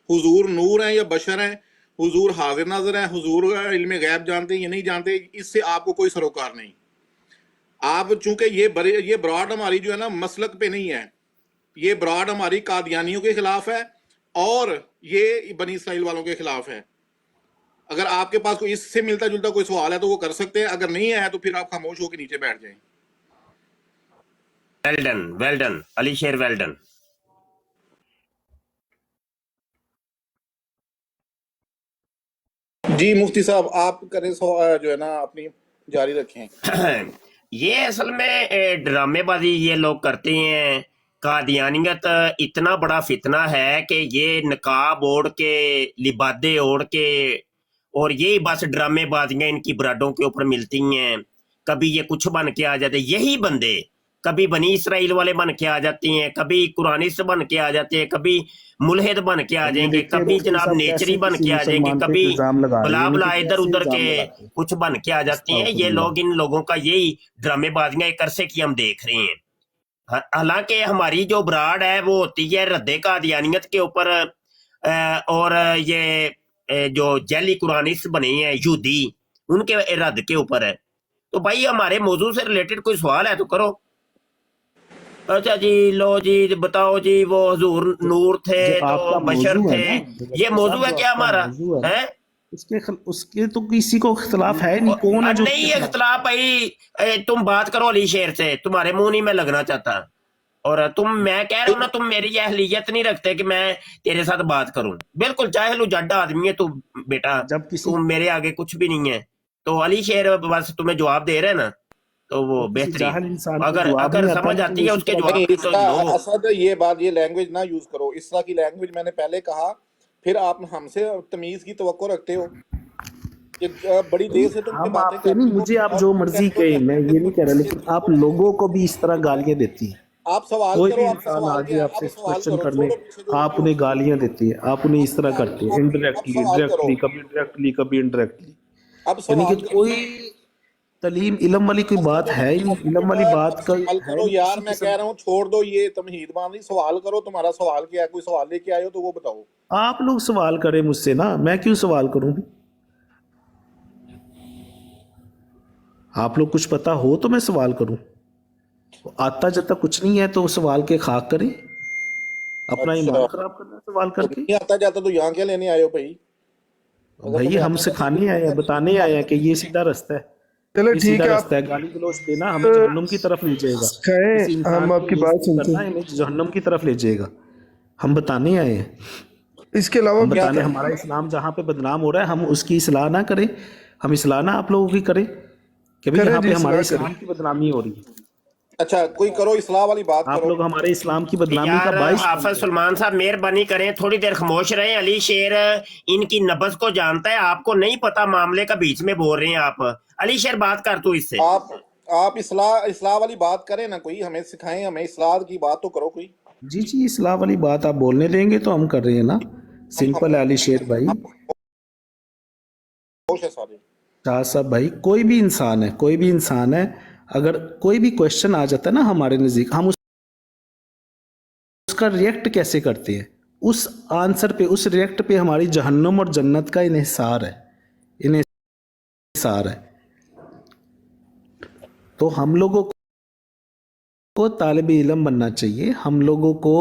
हुजूर नूर है या बशर है, हुजूर हाजिर नाज़िर है, हुजूर इल्म गैब जानते हैं या नहीं जानते, इससे आपको कोई सरोकार नहीं। आप चूंकि ये ब्रॉड हमारी जो है ना मसलक पे नहीं है, ये ब्रॉड हमारी कादियानियों के खिलाफ है और ये बनी इसराइल वालों के खिलाफ है। अगर आपके पास कोई इससे मिलता जुलता कोई सवाल है तो वो कर सकते हैं, अगर नहीं है तो फिर आप खामोश होकर नीचे बैठ जाएं। वेल डन अली शेर, वेल डन। जी मुफ्ती साहब आप करें जो है ना अपनी जारी रखें। ये असल में ड्रामेबाजी ये लोग करते हैं। कादियानियत इतना बड़ा फितना है कि ये नकाब ओढ़ के, लिबादे ओढ़ के اور यही बस ड्रामे बाजियां इनकी ब्राडों के ऊपर मिलती हैं। कभी ये कुछ बन के आ जाते, यही बंदे कभी बनी इसराइल वाले बन के आ जाते हैं, कभी कुरानिस्ट बन के आ जाते हैं, कभी मुल्हिद बन के आ ये जाएंगे, देखिए कभी मुफ्ती जनाब साहब नेचरी कैसे बन किसी के आ जाएंगे, मुसलमान पे कभी इल्जाम लगा रहे बला हैं, बला इनके इधर कैसे उधर के इल्जाम लगाते हैं। कुछ बन के आ जाते हैं। ये अस्तगफिरुल्लाह। लोग, इन लोगों का यही ड्रामेबाजियां एक अरसे की हम देख रहे हैं। हालांकि हमारी जो ब्राड है वो होती है रद्दे कादियानियत के ऊपर, और ये जो जैली कुरानिस्ट बने हैं यहूदी, उनके रद्द के ऊपर है। तो भाई हमारे मौजू से रिलेटेड कोई सवाल है तो करो। अच्छा जी, लो जी बताओ जी, वो हुजूर नूर थे जो तो आपका बशर मौजू है थे, ना, जो ये मुफ्ती मौजू साहब है जो क्या आपका हमारा मौजू है, है? उसके तो किसी को इख्तलाफ है नहीं, कौन है जो नहीं उसके खिलाफ? इख्तलाफ भाई, तुम बात करो अली शेर से, तुम्हारे मुंह नहीं मैं लगना चाहता। और तुम, मैं कह रहा हूँ ना, तुम मेरी अहलियत नहीं रखते कि मैं तेरे साथ बात करूं। बिल्कुल जाहिल जड्ड आदमी है तू बेटा, जब किसी तुम मेरे आगे कुछ भी नहीं है। तो अली शेर बस तुम्हें जवाब दे रहे हैं ना, तो वो तो किसी बेहतरीन। जाहिल इंसान को अगर जवाब अगर नहीं आता समझ है, तो आती है उसी उसके तरह जवाब नहीं की तो इसका लो। असद, ये बात, ये लैंग्वेज ना यूज करो। इस तरह की लैंग्वेज मैंने पहले कहा, फिर आप हमसे तमीज की तवक्को रखते हो। ये बड़ी देर से तुम ये हम बातें आपसे कर नहीं, रहे हो मुझे आप और जो तुम मर्जी कहते हो कहें, कि मैं ये नहीं कह रहा, लेकिन आप लोगों को भी इस तरह गालियां देती हैं। आप सवाल कोई करो। भी आपका इंसान आ सवाल जाए क्या है? आपसे आप सवाल क्वेश्चन करो, करने, छोड़ो पीछे जो आप रुकी उन्हें होगी। गालियां देती है, आप उन्हें इस तरह करते हैं, अब इनडायरेक्टली, सवाल करो, डायरेक्टली, कभी डायरेक्टली, कभी इनडायरेक्टली। अब यानी कि सवाल करो। कोई तलीम इल्म वाली कोई बात है ही नहीं, इल्म वाली बात का सवाल है करो नहीं यार, किसी मैं किस्म। कह रहा हूँ छोड़ दो ये तमहीद बांधी, सवाल करो। तुम्हारा सवाल क्या है? कोई सवाल लेके आए हो तो वो बताओ। आप लोग सवाल करें मुझसे ना, मैं क्यों सवाल करूं भी? आप लोग कुछ पता हो तो मैं सवाल करूं, आता जब तक कुछ नहीं है तो सवाल के खाक करें, अपना अच्छा, ईमान खराब करना सवाल तो करके। नहीं आता जाता तो यहाँ क्या लेने आए हो भाई? अगर भाई तुम्हें हम आता जाता सिखाने आए हैं, बताने आए हैं कि ये सीधा रास्ता है, चलो ये ठीक सीधा है, रास्ता आप है। गाली गलौज देना हमें जहन्नुम की तरफ ले जाएगा, किसी कहें, इंसान हम की आपकी बात बेइज्जती सुनते करना हैं। हमें जहन्नुम की तरफ ले जाएगा। हम बताने आए हैं, इसके अलावा हम क्या बताने, हमारा इस्लाम जहाँ पे बदनाम हो रहा है हम उसकी इस्लाह ना करें, हम इस्लाह ना आप लोगों की करें कि भाई करें यहाँ पे जी, हमारे सलाह करें। इस्लाम की बदनामी हो रही है। अच्छा, कोई करो, इस्लाह वाली बात आप करो। लोग हमारे इस्लाम की बदनामी का यार बाइस बन हाफिज रहे हैं। सलमान साहब मेहरबानी करें, थोड़ी देर खामोश रहें। अली शेर इनकी नब्ज को जानता है, आपको नहीं पता, मामले का बीच में बोल रहे हैं आप। अली शेर बात कर तू इससे। आप इस्लाह वाली बात करें ना, कोई हमें सिखाएं, हमें इस्लाह की बात तो करो कोई। जी जी, इस्लाह वाली बात आप बोलने देंगे तो हम कर रहे हैं ना, सिंपल है अली शेर भाई, होश है सारे। शाह साहब भाई। कोई भी इंसान है, कोई भी इंसान है, अगर कोई भी क्वेश्चन आ जाता है ना हमारे नज़दीक, हम उसका रिएक्ट कैसे करते हैं, उस आंसर पे, उस रिएक्ट पे हमारी जहन्नुम और जन्नत का इन्हिसार है, इन्हिसार है। तो हम लोगों को तालिब इल्म बनना चाहिए, हम लोगों को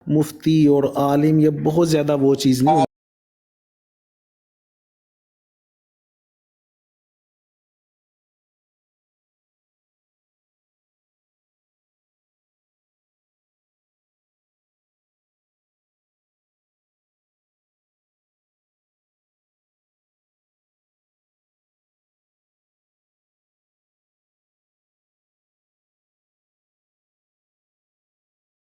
मुफ्ती और आलिम ये बहुत ज़्यादा वो चीज़ नहीं होनी।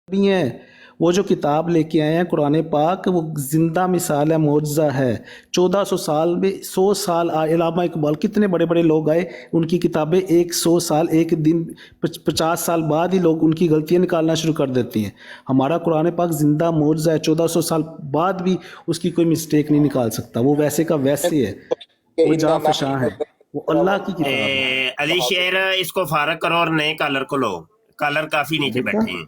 भी हैं, वो जो किताब लेके आए हैं कुरान पाक, वो जिंदा मिसाल है, मौजज़ा है। 1400 साल में 100 साल इलामा इकबाल, कितने बड़े बड़े लोग आए, उनकी किताबें 100 साल, एक दिन 50 साल बाद ही लोग उनकी गलतियां निकालना शुरू कर देती हैं। हमारा कुरान पाक जिंदा मौजज़ा है, 1400 साल बाद भी उसकी कोई मिस्टेक नहीं निकाल सकता, वो वैसे का वैसे है, वो जहाँ फशां है, वो अल्लाह की किताब है। अली शेर इसको फारग करो और नए कॉलर को लो, कॉलर काफी नीचे देखा, बैठे हैं।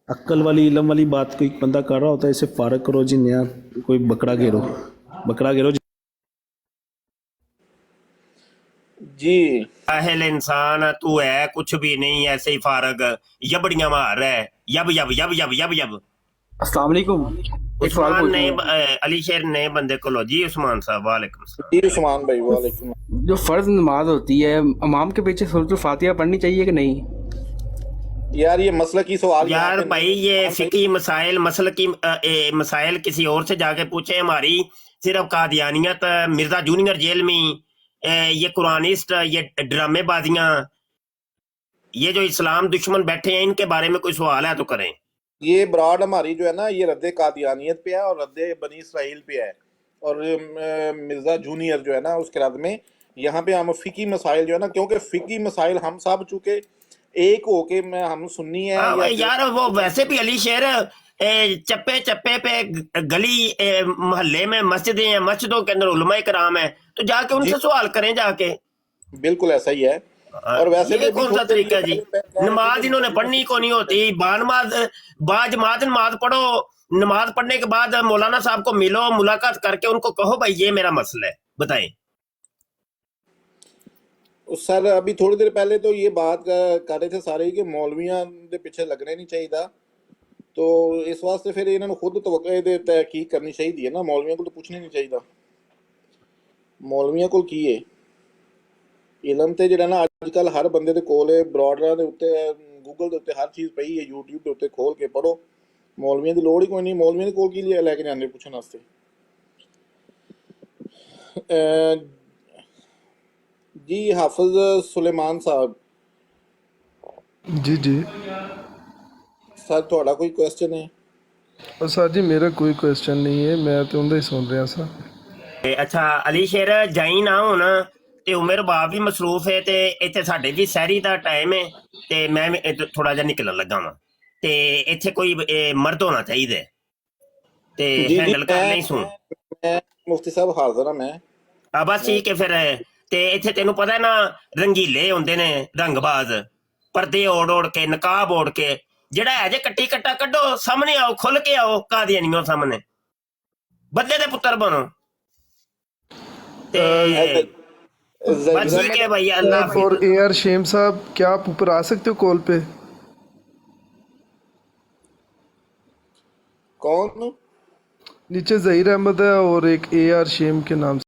अक्ल वाली इल्म वाली बात कोई बंदा कर रहा होता है, इसे फारग करो जी, नया कोई बकरा घेरो, बकरा घेरो जी। जाहिल इंसान तू है, कुछ भी नहीं, ऐसे ही फारग यबड़ियां मार रहा है, यब यब यब यब यब यब। अस्सलाम वालेकुम, एक सवाल उस्मान ने पूछना है। अली शेर नए बंदे को लो जी। उस्मान साहब वालेकुम सलाम। जी उस्मान भाई, वालेकुम। जो फर्ज नमाज होती है, इमाम के पीछे सूरत फातिहा पढ़नी चाहिए कि नहीं? यार ये मसला की सवाल यहाँ यार पे भाई नहीं ये है। फिकी मसाइल, मसल की मसाइल किसी और से जाके पूछे। हमारी सिर्फ कादियानियत, मिर्जा जूनियर जेल में, ये कुरानिस्ट, ये ड्रामेबाजियां, ये जो इस्लाम दुश्मन बैठे हैं इनके बारे में कोई सवाल है तो करें। ये ब्रॉड हमारी जो है ना, ये रद्द कादियानियत पे है और रद्द बनी इसराइल पे है, और मिर्ज़ा जूनियर जो है ना उसके रद्द में यहाँ पे हम फ़िकी मसाइल जो है ना, क्योंकि फ़िकी मसाइल हम सब चूँकि एक होके हम सुन्नी है हाँ या भाई यार, वो वैसे भी अली शेर चप्पे चप्पे पे गली मोहल्ले में मस्जिदें हैं, मस्जिदों के अंदर उलमाए कराम है, तो जाके उनसे जी सवाल करें जाके। बिल्कुल ऐसा ही है। और वैसे भी ये अभी कौन सा थोड़ी देर तरीका है जी? पहले कह रहे थे नमाज कि इन्होंने पढ़नी को नहीं होती, बाजमात नमाज पढ़ो, नमाज पढ़ने के बाद मौलाना साहब को मिलो, मुलाकात करके उनको कहो भाई ये मेरा मसला है, बताएं। सर अभी थोड़ी देर पहले तो ये बात कर रहे थे सारे कि मौलवियां दे पीछे लगने नहीं चाहिए था, तो इस वास्ते फिर इन्होंने खुद तहकीक करनी चाहिए ना, मौलवियां को तो पूछना नहीं चाहिए। मौलवियां को की है इलम ते ਜਿਹੜਾ ਨਾ ਅੱਜਕੱਲ ਹਰ ਬੰਦੇ ਦੇ ਕੋਲ ਬ੍ਰੌਡਰਾਂ ਦੇ ਉੱਤੇ ਗੂਗਲ ਦੇ ਉੱਤੇ ਹਰ ਚੀਜ਼ ਪਈ ਹੈ, YouTube ਦੇ ਉੱਤੇ ਖੋਲ ਕੇ ਪੜੋ। ਮੌਲਵੀਆਂ ਦੀ ਲੋੜ ਹੀ ਕੋਈ ਨਹੀਂ, ਮੌਲਵੀਆਂ ਦੇ ਕੋਲ ਕੀ ਲੈ ਕੇ ਜਾਂਦੇ ਪੁੱਛਣ ਵਾਸਤੇ। जी हाफिज सुलेमान साहब, जी जी सर थोड़ा कोई क्वेश्चन है? और सर जी मेरा कोई क्वेश्चन नहीं है, मैं तो उनका ही सुन रहा सर। ਅੱਛਾ ਅਲੀ ਸ਼ੇਰ ਜਾਈ ਨਾ ਹੁਣ, ਤੇ ਉਮਰ ਬਾਪ ਵੀ ਮਸਰੂਫ ਹੈ, ਤੇ ਇੱਥੇ ਸਾਡੇ ਵੀ ਸਹਿਰੀ ਦਾ ਟਾਈਮ ਹੈ, ਤੇ ਮੈਂ ਵੀ ਥੋੜਾ ਜਿਹਾ ਨਿਕਲਣ ਲੱਗਾ ਵਾਂ, ਤੇ ਇੱਥੇ ਕੋਈ ਮਰਦ ਹੋਣਾ ਚਾਹੀਦਾ ਹੈ, ਤੇ जी ਹੈਂਡਲ ਕਰ ਲਈ ਸੁਣ। मैं मुफ्ती साहब हाजिर हाँ मैं। ਆ ਬਸ ਠੀਕ ਹੈ ਫਿਰ। ਤੇ ਇੱਥੇ ਤੈਨੂੰ ਪਤਾ ਨਾ ਰੰਗੀਲੇ ਹੁੰਦੇ ਨੇ ਰੰਗਬਾਜ਼, ਪਰਦੇ ਓੜ ਕੇ, ਨਕਾਬ ਓੜ ਕੇ, ਜਿਹੜਾ ਹੈ ਜੇ ਕੱਟੀ ਕੱਟਾ ਕੱਢੋ, ਸਾਹਮਣੇ ਆਓ, ਖੁੱਲ ਕੇ ਆਓ, ਕਾਦੀਆਨੀਓ ਸਾਹਮਣੇ, ਬੰਦੇ ਦੇ ਪੁੱਤਰ ਬਣੋ। ਤੇ बस ठीक है भाई, अल्लाह हाफिज। और AR शेम साहब, क्या आप ऊपर आ सकते हो कॉल पे? कौन? नीचे जहीर अहमद है और एक AR शेम के नाम